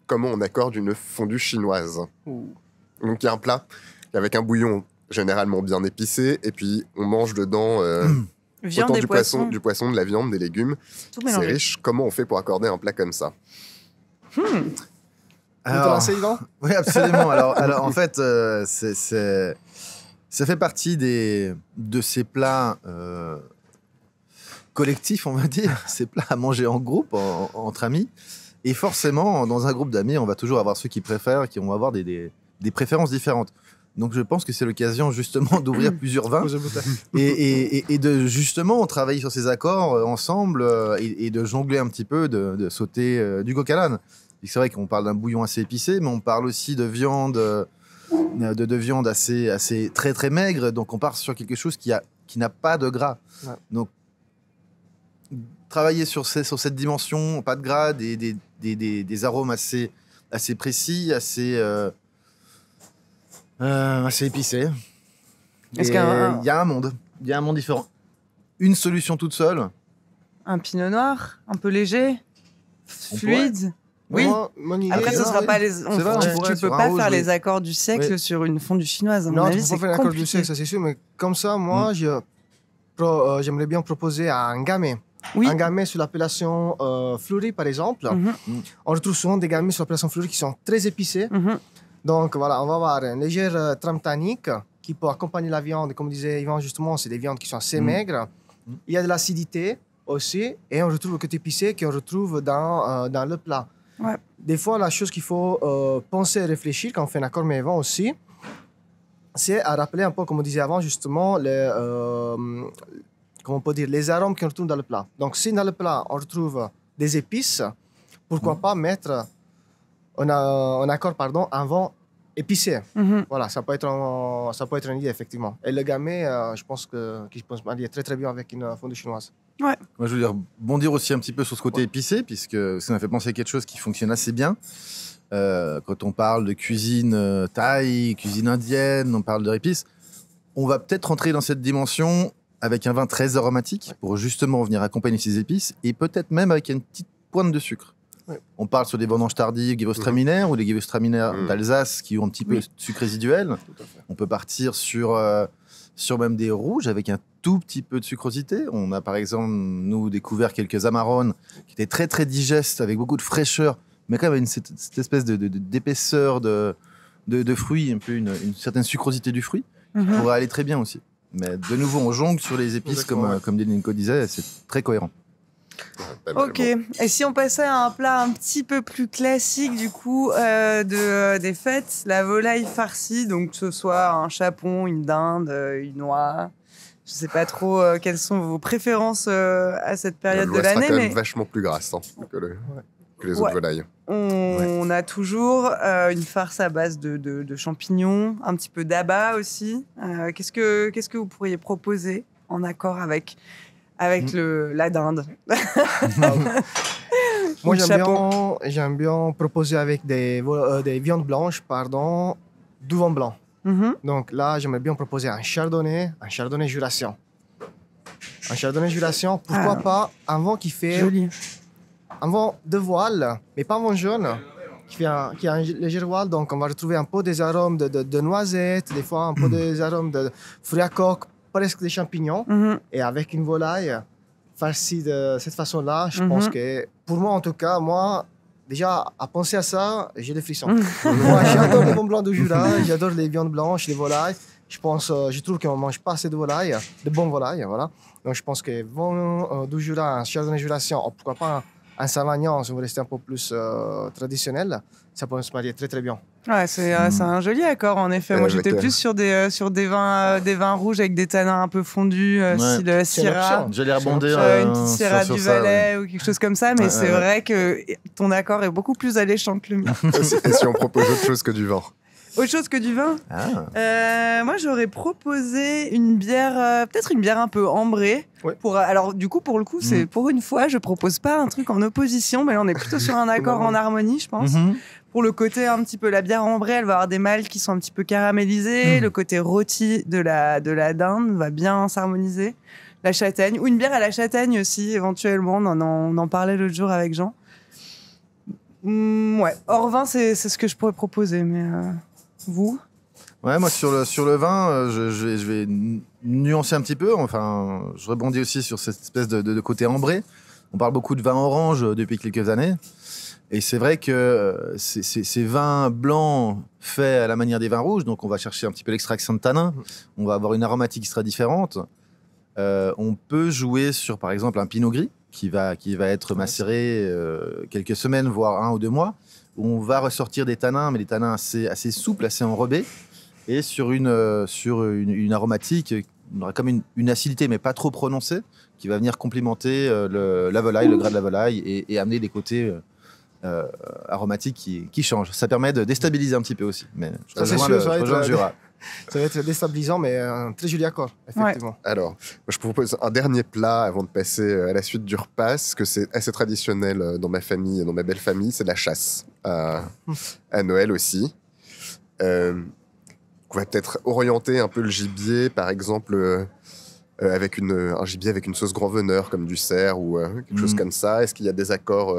comment on accorde une fondue chinoise. Donc il y a un plat avec un bouillon généralement bien épicé, et puis on mange dedans Viande autant et du poisson, de la viande, des légumes. Tout C'est mélangé. riche. Comment on fait pour accorder un plat comme ça? Vous te lancez, Yvan? Oui, absolument. Alors en fait, ça fait partie de ces plats collectifs, on va dire, ces plats à manger en groupe, entre amis. Et forcément, dans un groupe d'amis, on va toujours avoir ceux qui préfèrent, qui vont avoir des préférences différentes. Donc je pense que c'est l'occasion justement d'ouvrir plusieurs vins et de justement travailler sur ces accords ensemble et de jongler un petit peu, de sauter du coq à l'âne. C'est vrai qu'on parle d'un bouillon assez épicé, mais on parle aussi de viande, de viande assez très très maigre. Donc on part sur quelque chose qui n'a pas de gras. Ouais. Donc travailler sur cette dimension, pas de gras, des arômes assez précis, assez épicés. Est-ce Il y a un monde différent. Une solution toute seule. Un pinot noir, un peu léger, fluide. Oui. Mon idée, Après, ce sera pas les. C'est vrai, on pourrait Tu sur peux un pas rouge, faire oui. les accords du siècle Oui. sur une fondue chinoise. À mon Non, tu avis, peux c'est pas faire l'accord du compliqué. siècle, ça c'est sûr, mais comme ça, moi, j'aimerais bien proposer un gamay. Oui. Un gamay sur l'appellation fleurie, par exemple. Mhm, On retrouve souvent des gamets sur l'appellation fleurie qui sont très épicés. mhm. Donc voilà, on va avoir une légère trame tannique qui peut accompagner la viande. Comme disait Yvan, justement, c'est des viandes qui sont assez maigres. Il y a de l'acidité aussi, et on retrouve le côté épicé qu'on retrouve dans le plat. Ouais. Des fois, la chose qu'il faut penser et réfléchir quand on fait un accord mais vin aussi, c'est à rappeler un peu, comme on disait avant, justement, comment on peut dire, les arômes qu'on retrouve dans le plat. Donc, si dans le plat, on retrouve des épices, pourquoi pas mettre un accord, un vin épicé. Mhm. Voilà, ça peut être une idée, effectivement. Et le gamay, je pense qu'il peut se marier très très bien avec une fondue chinoise. Moi, je veux dire, bondir aussi un petit peu sur ce côté épicé, puisque ça m'a fait penser à quelque chose qui fonctionne assez bien. Quand on parle de cuisine thaï, cuisine indienne, on parle de épices, on va peut-être rentrer dans cette dimension avec un vin très aromatique pour justement venir accompagner ces épices et peut-être même avec une petite pointe de sucre. Ouais. On parle sur des vendanges tardives, Gewürztraminer ou des Gewürztraminer d'Alsace qui ont un petit peu de sucre résiduel. On peut partir sur même des rouges avec un tout petit peu de sucrosité. On a par exemple, nous, découvert quelques Amarone qui étaient très très digestes avec beaucoup de fraîcheur, mais quand même cette espèce d'épaisseur de fruits, un peu une certaine sucrosité du fruit qui pourrait aller très bien aussi. Mais de nouveau, on jongle sur les épices comme Nico disait, c'est très cohérent. Ok. Et si on passait à un plat un petit peu plus classique du coup des fêtes, la volaille farcie, donc que ce soit un chapon, une dinde, une noix. Je sais pas trop quelles sont vos préférences à cette période de L'Ouest sera l'année, quand même mais vachement plus grasse que les autres volailles. on a toujours une farce à base de champignons, un petit peu d'abat aussi. Qu'est-ce que vous pourriez proposer en accord avec la dinde? Moi, Le chapon. j'aime bien proposer avec des viandes blanches, du vin blanc. Mhm. Donc là, j'aimerais bien proposer un chardonnay jurassien. Un chardonnay jurassien, pourquoi pas un vin qui fait Joli. un vin de voile, mais pas un vin jaune, qui a un léger voile. Donc on va retrouver un peu des arômes de noisettes, des fois un peu des arômes de fruits à coque, presque des champignons. Mhm. Et avec une volaille farcie de cette façon-là, je pense que, pour moi en tout cas, déjà, à penser à ça, j'ai des frissons. Moi, j'adore le vin blanc du Jura, j'adore les viandes blanches, les volailles. Je trouve qu'on ne mange pas assez de volailles, de bonnes volailles, voilà. Donc je pense que vin du Jura, un chardonnay jurassien, ou pourquoi pas un savagnin, si on veut rester un peu plus traditionnel, ça peut se marier très très bien. Ouais, c'est un joli accord en effet. Moi, j'étais plus sur des vins rouges avec des tanins un peu fondus, style Syrah. J'allais rebondir une petite Syrah du Valais ou quelque chose comme ça, mais c'est vrai que ton accord est beaucoup plus alléchant que le mien. Et si on propose autre chose que du vin? Autre chose que du vin? Moi, j'aurais proposé une bière, peut-être une bière un peu ambrée. Ouais. Alors, du coup, pour le coup, c'est pour une fois, je propose pas un truc en opposition, mais là, on est plutôt sur un accord en harmonie, je pense. Pour le côté un petit peu, la bière ambrée, elle va avoir des maltes qui sont un petit peu caramélisés. Le côté rôti de la dinde va bien s'harmoniser. La châtaigne, ou une bière à la châtaigne aussi, éventuellement. On en parlait l'autre jour avec Jean. Ouais, hors vin, c'est ce que je pourrais proposer, mais vous? Ouais, moi sur le vin, je vais nuancer un petit peu. Enfin, je rebondis aussi sur cette espèce de côté ambré. On parle beaucoup de vin orange depuis quelques années. Et c'est vrai que ces vins blancs faits à la manière des vins rouges, donc on va chercher un petit peu l'extraction de tanins, on va avoir une aromatique qui sera différente. On peut jouer sur, par exemple, un pinot gris qui va être macéré quelques semaines, voire 1 ou 2 mois, où on va ressortir des tanins, mais des tanins assez souples, assez enrobés, et sur une aromatique, on aura comme une acidité, mais pas trop prononcée, qui va venir complimenter la volaille, le gras de la volaille, et amener des côtés aromatiques qui changent. Ça permet de déstabiliser un petit peu aussi. Mais je rejoins le Jura. Ça va être déstabilisant, mais un très joli accord, effectivement. Ouais. Alors, je propose un dernier plat avant de passer à la suite du repas, parce que c'est assez traditionnel dans ma famille et dans ma belle famille, c'est la chasse. À Noël aussi. On va peut-être orienter un peu le gibier, par exemple, avec un gibier avec une sauce grand veneur, comme du cerf ou quelque chose comme ça. Est-ce qu'il y a des accords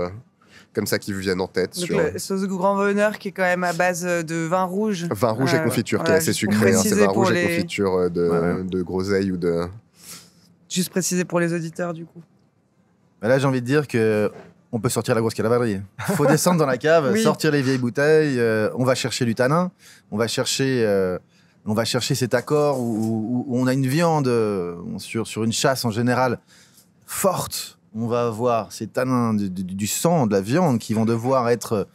comme ça qui vous viennent en tête? Donc la sauce grand veneur qui est quand même à base de vin rouge. Vin rouge et confiture, qui est assez sucré. C'est vin rouge et confiture de groseille ou de... Juste préciser pour les auditeurs, du coup. Là, j'ai envie de dire que on peut sortir la grosse cavalerie. Il faut descendre dans la cave, sortir les vieilles bouteilles. On va chercher du tanin. On va chercher cet accord où on a une viande sur une chasse en général forte. On va avoir ces tanins du sang, de la viande qui vont devoir être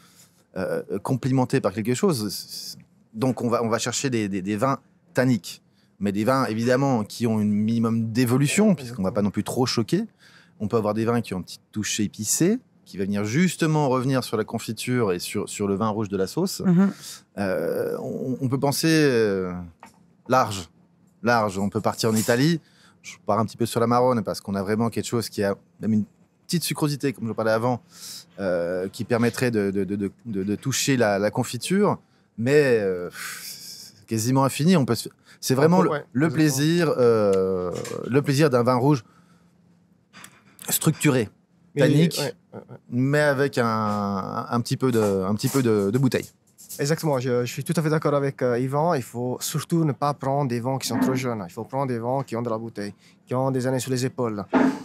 complimentés par quelque chose. Donc on va chercher des vins tanniques, mais des vins évidemment qui ont un minimum d'évolution, puisqu'on ne va pas non plus trop choquer. On peut avoir des vins qui ont une petite touche épicée, qui va venir justement revenir sur la confiture et sur le vin rouge de la sauce. On peut penser large. On peut partir en Italie. Je pars un petit peu sur la Marrone parce qu'on a vraiment quelque chose qui a même une petite sucrosité, comme je parlais avant, qui permettrait de toucher la confiture, mais quasiment infini. C'est vraiment le plaisir d'un vin rouge structuré, tannique, mais avec un petit peu de bouteille. Exactement, je suis tout à fait d'accord avec Yvan. Il faut surtout ne pas prendre des vins qui sont trop jeunes. Il faut prendre des vins qui ont de la bouteille, qui ont des années sur les épaules.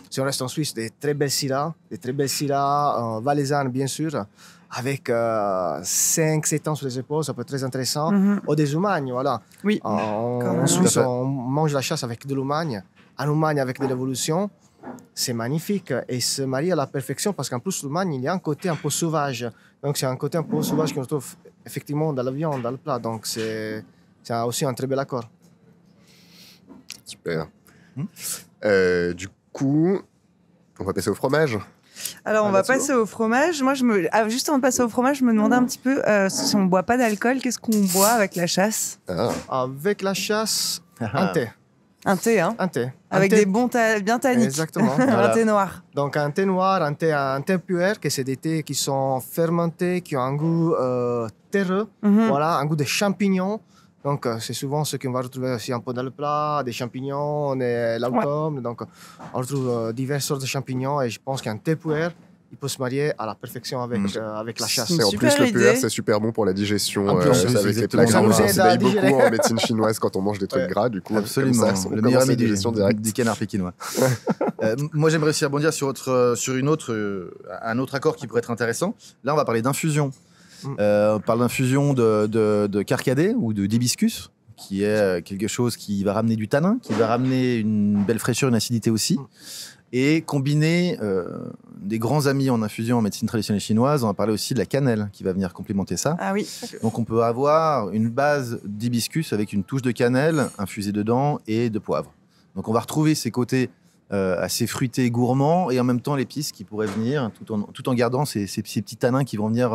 Si on reste en Suisse, des très belles syrahs valaisannes bien sûr, avec 5-7 ans sur les épaules, ça peut être très intéressant. Ou des Oumagne, voilà. Oui. En Suisse, on mange la chasse avec de l'Oumagne, un Oumagne avec de l'évolution. C'est magnifique et se marie à la perfection parce qu'en plus, l'Oumagne, il y a un côté un peu sauvage. Donc, c'est un côté un peu sauvage qu'on retrouve effectivement dans la viande, dans le plat. Donc, c'est aussi un très bel accord. Super. Du coup, on va passer au fromage. Alors, on va passer au fromage. Moi, juste avant de passer au fromage, je me demandais un petit peu si on ne boit pas d'alcool, qu'est-ce qu'on boit avec la chasse? Avec la chasse, un thé. Un thé, hein? Un thé. Avec des bons bien tanniques. Exactement. Un thé noir. Donc, un thé noir, un thé puer, que c'est des thés qui sont fermentés, qui ont un goût terreux, voilà, un goût de champignons. Donc, c'est souvent ce qu'on va retrouver aussi un peu dans le plat, des champignons, l'automne. Donc, on retrouve diverses sortes de champignons et je pense qu'un thé puer, il peut se marier à la perfection avec la chasse. Et en plus, le puer, c'est super bon pour la digestion. Avec les plats gras, on s'éveille beaucoup en médecine chinoise quand on mange des trucs gras. Du coup, absolument. Le meilleur ami du canard pékinois. Moi, j'aimerais aussi rebondir sur un autre accord qui pourrait être intéressant. Là, on va parler d'infusion. On parle d'infusion de carcadet ou d'hibiscus, qui est quelque chose qui va ramener du tanin, qui va ramener une belle fraîcheur, une acidité aussi. Et combiner des grands amis en infusion en médecine traditionnelle chinoise, on va parler aussi de la cannelle qui va venir complémenter ça. Ah oui. Donc on peut avoir une base d'hibiscus avec une touche de cannelle infusée dedans et de poivre. Donc on va retrouver ces côtés assez fruités et gourmands et en même temps l'épice qui pourrait venir tout en gardant ces petits tanins qui vont venir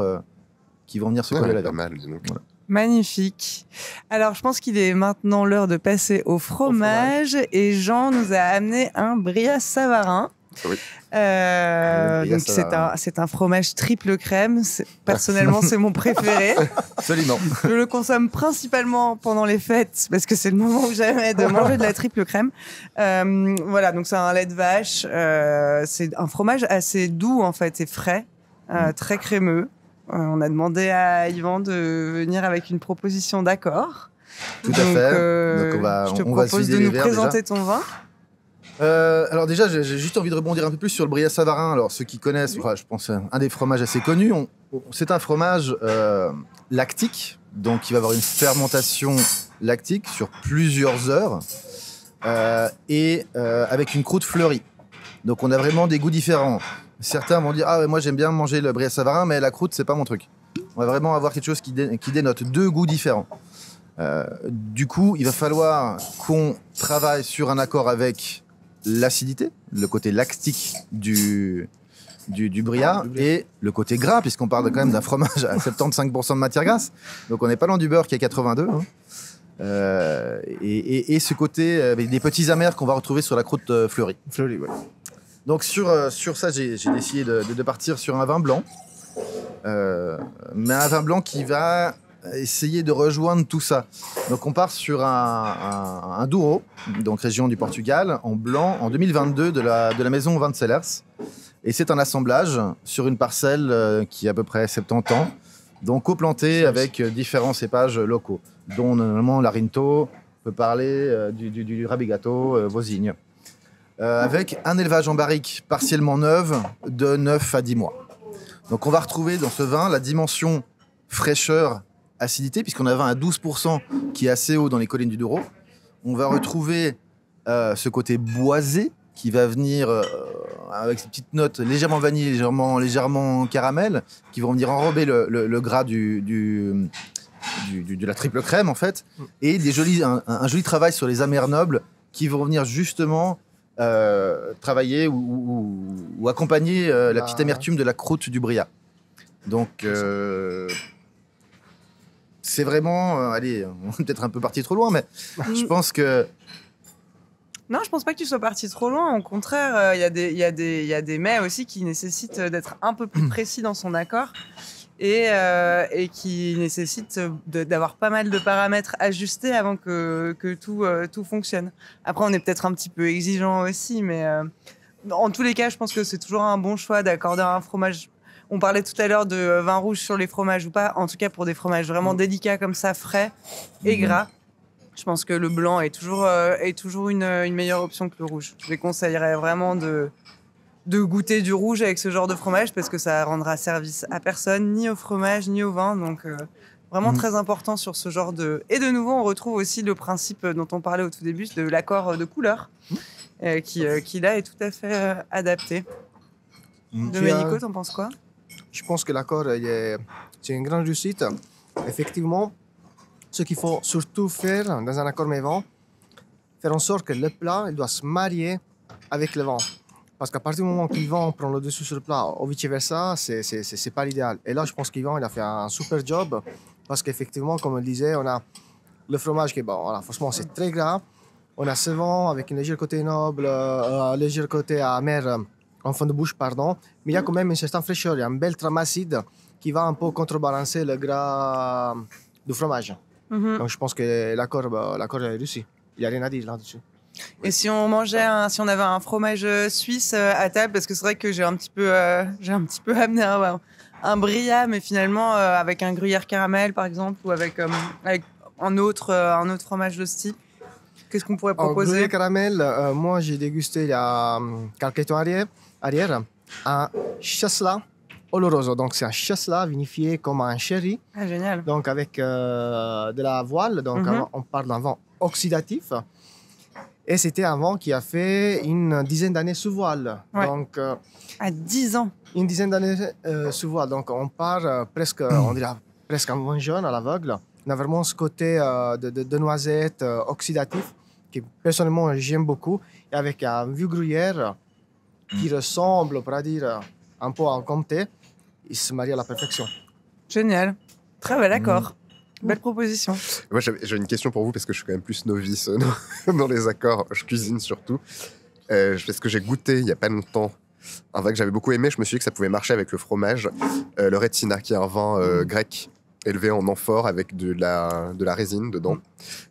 se coller à la viande. Pas mal, dis donc. Voilà. Magnifique. Alors, je pense qu'il est maintenant l'heure de passer au fromage. Et Jean nous a amené un Bria Savarin. Oui. Donc c'est un fromage triple crème. Personnellement, c'est mon préféré. Absolument. Je le consomme principalement pendant les fêtes parce que c'est le moment où jamais de manger de la triple crème. Voilà, donc c'est un lait de vache. C'est un fromage assez doux en fait et frais, très crémeux. On a demandé à Yvan de venir avec une proposition d'accord. Tout à fait. Donc je te propose de nous présenter ton vin. Alors déjà, j'ai juste envie de rebondir un peu plus sur le Bria Savarin. Alors ceux qui connaissent, je pense un des fromages assez connus. C'est un fromage lactique, donc il va avoir une fermentation lactique sur plusieurs heures et avec une croûte fleurie. Donc on a vraiment des goûts différents. Certains vont dire moi j'aime bien manger le Bria Savarin, mais la croûte c'est pas mon truc. On va vraiment avoir quelque chose qui dénote deux goûts différents. Du coup, il va falloir qu'on travaille sur un accord avec l'acidité, le côté lactique du Bria et le côté gras, puisqu'on parle quand même d'un fromage à 75% de matière grasse. Donc on n'est pas loin du beurre qui est à 82. Et ce côté avec des petits amers qu'on va retrouver sur la croûte fleurie. Ouais. Donc sur ça, j'ai décidé de partir sur un vin blanc. Mais un vin blanc qui va essayer de rejoindre tout ça. Donc on part sur un Douro, donc région du Portugal, en blanc, en 2022 de la maison Vin de Cellers. Et c'est un assemblage sur une parcelle qui a à peu près 70 ans, donc coplanté avec différents cépages locaux, dont notamment l'Arinto, on peut parler du Rabigato, Vosigne. Avec un élevage en barrique partiellement neuve de 9 à 10 mois. Donc on va retrouver dans ce vin la dimension fraîcheur, acidité, puisqu'on a un vin à 12% qui est assez haut dans les collines du Douro. On va retrouver ce côté boisé qui va venir avec ces petites notes légèrement vanille, légèrement caramel, qui vont venir enrober le gras de la triple crème en fait, et un joli travail sur les amers nobles qui vont venir justement travailler ou accompagner la petite amertume de la croûte du Bria. Donc c'est vraiment, allez, on est peut-être un peu parti trop loin, mais je pense que... Non, je pense pas que tu sois parti trop loin. Au contraire, il y a des mets aussi qui nécessitent d'être un peu plus précis dans son accord et qui nécessitent d'avoir pas mal de paramètres ajustés avant que tout fonctionne. Après, on est peut-être un petit peu exigeant aussi, mais en tous les cas, je pense que c'est toujours un bon choix d'accorder un fromage. On parlait tout à l'heure de vin rouge sur les fromages ou pas. En tout cas, pour des fromages vraiment délicats comme ça, frais et gras, je pense que le blanc est toujours une meilleure option que le rouge. Je les conseillerais vraiment de goûter du rouge avec ce genre de fromage parce que ça rendra service à personne, ni au fromage, ni au vin. Donc, vraiment très important sur ce genre de... Et de nouveau, on retrouve aussi le principe dont on parlait au tout début de l'accord de couleur qui là, est tout à fait adapté. Domenico, t'en penses quoi ? Je pense que l'accord, c'est une grande réussite. Effectivement, ce qu'il faut surtout faire dans un accord mévent, faire en sorte que le plat il doit se marier avec le vin. Parce qu'à partir du moment où le vin prend le dessus sur le plat, ou vice-versa, c'est pas l'idéal. Et là, je pense qu'Yvan il a fait un super job. Parce qu'effectivement, comme on le disait, on a le fromage qui est bon. Voilà, franchement, c'est très gras. On a ce vin avec un léger côté noble, un léger côté amer. En fin de bouche, pardon, mais il y a quand même une certaine fraîcheur, il y a un bel trame acide qui va un peu contrebalancer le gras du fromage. Donc je pense que l'accord est réussi. Il n'y a rien à dire là-dessus. Et si on avait un fromage suisse à table, parce que c'est vrai que j'ai un petit peu amené un Bria, mais finalement avec un gruyère caramel par exemple, ou avec un autre fromage de ce type. Qu'est-ce qu'on pourrait proposer ? Gruyère caramel, moi j'ai dégusté il y a quelques temps arrière un Chasselas oloroso. Donc c'est un Chasselas vinifié comme un sherry. Ah, génial. Donc avec de la voile, donc on parle d'un vin oxydatif. Et c'était un vin qui a fait une dizaine d'années sous voile. Ouais. Donc, À 10 ans. une dizaine d'années sous voile. Donc, on part presque, on dirait presque un vin jaune à l'aveugle. On a vraiment ce côté de noisette oxydatif que personnellement j'aime beaucoup. Et avec un vieux gruyère qui ressemble, on pourrait dire, un peu à un comté, il se marie à la perfection. Génial. Très bel accord. Belle proposition. Moi, j'ai une question pour vous parce que je suis quand même plus novice dans les accords. Je cuisine surtout. Parce que j'ai goûté il n'y a pas longtemps un vin que j'avais beaucoup aimé. Je me suis dit que ça pouvait marcher avec le fromage. Le Retsina, qui est un vin grec élevé en amphore avec de la résine dedans.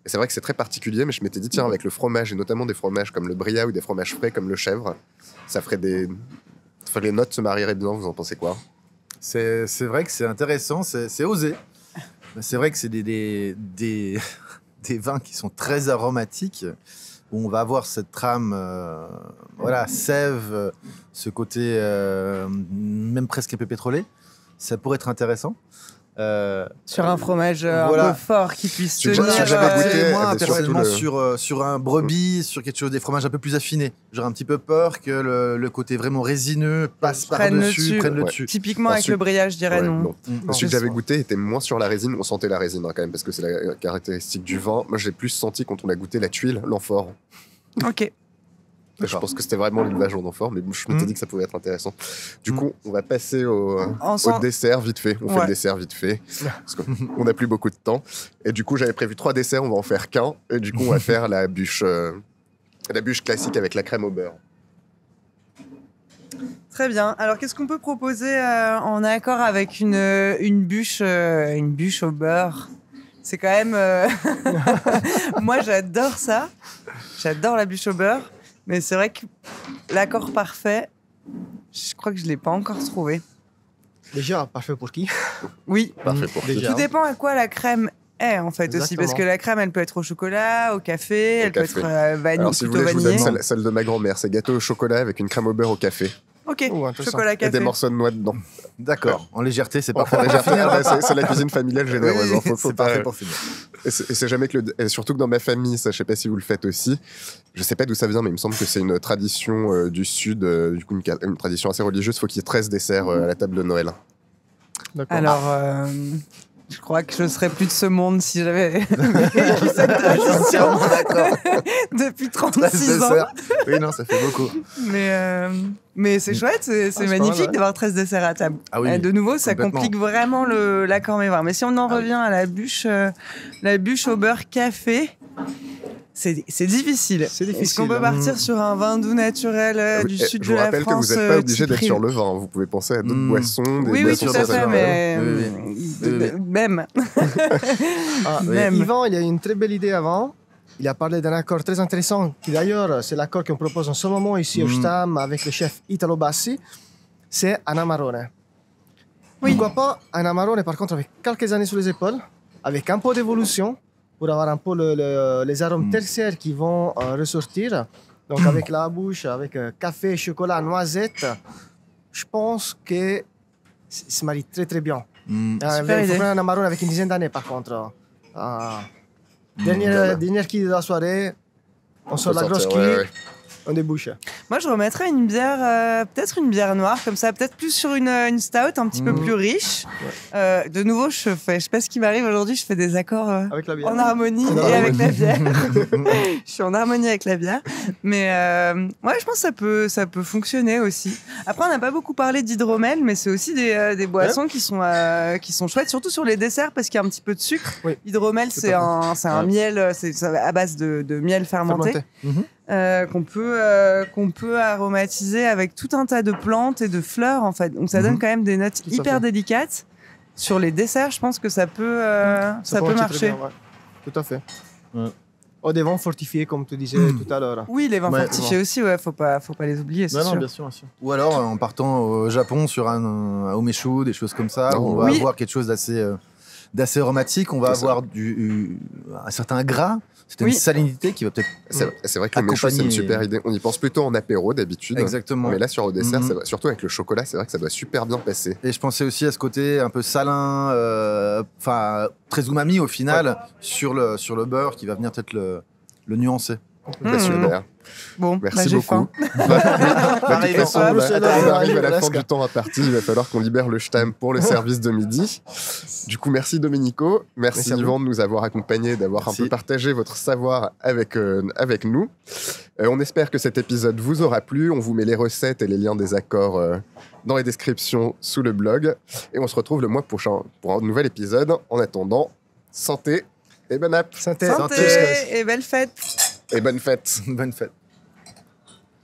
Et c'est vrai que c'est très particulier, mais je m'étais dit, tiens, avec le fromage, et notamment des fromages comme le bria ou des fromages frais comme le chèvre, ça ferait des... Enfin, les notes se marieraient bien, vous en pensez quoi? C'est vrai que c'est intéressant, c'est osé. C'est vrai que c'est des vins qui sont très aromatiques, où on va avoir cette trame, voilà, sève, ce côté même presque un peu pétrolé. Ça pourrait être intéressant. Sur un fromage voilà. un peu fort qui puisse Tu- tenir. tu- j'avais goûté, moi, mais surtout personnellement, sur un brebis, sur quelque chose, des fromages un peu plus affinés. J'aurais un petit peu peur que le côté vraiment résineux passe Prenne le par-dessus, dessus. prenne le Ouais. dessus. Typiquement avec Ensuite- le bria, je dirais Ouais, non. non. Mm. Celui que j'avais goûté était moins sur la résine. On sentait la résine quand même, parce que c'est la caractéristique du vin. Moi, j'ai plus senti quand on a goûté la tuile, l'amphore. Ok. Je pense que c'était vraiment l'élevage en amphore, mais je m'étais dit que ça pouvait être intéressant. Du coup, on va passer au dessert vite fait. On fait le dessert vite fait, parce qu'on n'a plus beaucoup de temps. Et du coup, j'avais prévu 3 desserts, on va en faire qu'un. Et du coup, on va faire la bûche classique avec la crème au beurre. Très bien. Alors, qu'est-ce qu'on peut proposer en accord avec une bûche au beurre? C'est quand même... Moi, j'adore ça. J'adore la bûche au beurre. Mais c'est vrai que l'accord parfait, je crois que je ne l'ai pas encore trouvé. Déjà, parfait pour qui? Oui. Parfait pour Déjà. Tout dépend à quoi la crème est, en fait, aussi. Exactement. Parce que la crème, elle peut être au chocolat, au café, elle café. peut être vanille, Alors, si vous plutôt voulez, je vous donne vanillée. celle de ma grand-mère. C'est gâteau au chocolat avec une crème au beurre au café. Ok, Oh, intéressant. chocolat Et café. des morceaux de noix dedans. D'accord, en légèreté, c'est Pour parfait. légèreté. C'est la cuisine familiale généreuse. Oui, hein. Faut c'est pas- parfait pour finir. Et c'est jamais que et surtout que dans ma famille, ça, je sais pas si vous le faites aussi. Je sais pas d'où ça vient, mais il me semble que c'est une tradition du Sud, du coup une tradition assez religieuse. Il faut qu'il y ait 13 desserts à la table de Noël. D'accord. Alors, je crois que je serais plus de ce monde si j'avais vécu cette tradition D'accord. depuis 36 ans. Oui, non, ça fait beaucoup. Mais c'est chouette, c'est c'est pas magnifique mal, ouais. d'avoir 13 desserts à table. Ah oui, Et de nouveau, ça complètement. complique vraiment l'accord mémoire. Mais si on en revient à la bûche au beurre café, c'est difficile. C'est Est-ce difficile. qu'on peut partir sur un vin doux naturel du Oui, sud je de vous la rappelle France que vous n'êtes pas obligé type d'être sur Rhine. le vin. Vous pouvez penser à d'autres Mm. boissons. Des Oui, boissons tout à fait, mais Oui. même. Ah, Même. Yvan, il y a une très belle idée avant. Il a parlé d'un accord très intéressant, qui d'ailleurs, c'est l'accord qu'on propose en ce moment ici au Stam avec le chef Italo Bassi. C'est un Amarone. Oui. Pourquoi pas un Amarone, par contre, avec quelques années sous les épaules, avec un peu d'évolution, pour avoir un peu les arômes tertiaires qui vont ressortir. Donc avec la bouche, avec café, chocolat, noisette, je pense que ça se marie très très bien. Super Il idée. faut prendre un Amarone avec une dizaine d'années, par contre. Dernière qui de la soirée, on sort la grosse cuillère, on débouche. Moi, je remettrais une bière, peut-être une bière noire, comme ça, peut-être plus sur une stout, un petit peu plus riche. De nouveau, je sais pas ce qui m'arrive aujourd'hui, je fais des accords Avec la bière. en harmonie En et avec harmonie. la bière. Je suis en harmonie avec la bière. Mais ouais, je pense que ça peut fonctionner aussi. Après, on n'a pas beaucoup parlé d'hydromel, mais c'est aussi des boissons qui sont chouettes, surtout sur les desserts, parce qu'il y a un petit peu de sucre. Oui. Hydromel, c'est un miel, c'est à base de miel fermenté. Qu'on peut aromatiser avec tout un tas de plantes et de fleurs en fait. Donc ça donne quand même des notes Tout à hyper fait. délicates. Sur les desserts, je pense que ça peut marcher. Tout à fait. Ouais. Oh, des vins fortifiés, comme tu disais tout à l'heure. Oui, les vins Ouais, fortifiés aussi, ouais, faut pas les oublier, c'est Non, non, sûr. bien sûr, bien sûr. Ou alors en partant au Japon sur un umeshu, des choses comme ça, Oh, où on va oui. avoir quelque chose d'assez aromatique, on va C'est ça. avoir un certain gras, c'est une Oui. salinité qui va peut-être C'est vrai que le méchou, c'est une Accompagné. super idée. On y pense plutôt en apéro d'habitude. exactement. Mais là, sur le dessert, Mhm. ça va- surtout avec le chocolat, c'est vrai que ça doit super bien passer. Et je pensais aussi à ce côté un peu salin, enfin très umami au final, sur le beurre qui va venir peut-être le nuancer. Super. Bon, Merci j'ai beaucoup. faim. De toute façon, en on plus, arrive à la fin presque. du temps imparti. Il va falloir qu'on libère le Stam pour le service de midi. Du coup, merci Domenico. Merci à vous. Yvan de nous avoir accompagnés, d'avoir un Merci. peu partagé votre savoir avec nous. On espère que cet épisode vous aura plu. On vous met les recettes et les liens des accords dans les descriptions sous le blog. Et on se retrouve le mois prochain pour un nouvel épisode. En attendant, santé et bonne app. Santé. Santé et belle fête. Et bonne fête. Bonne fête.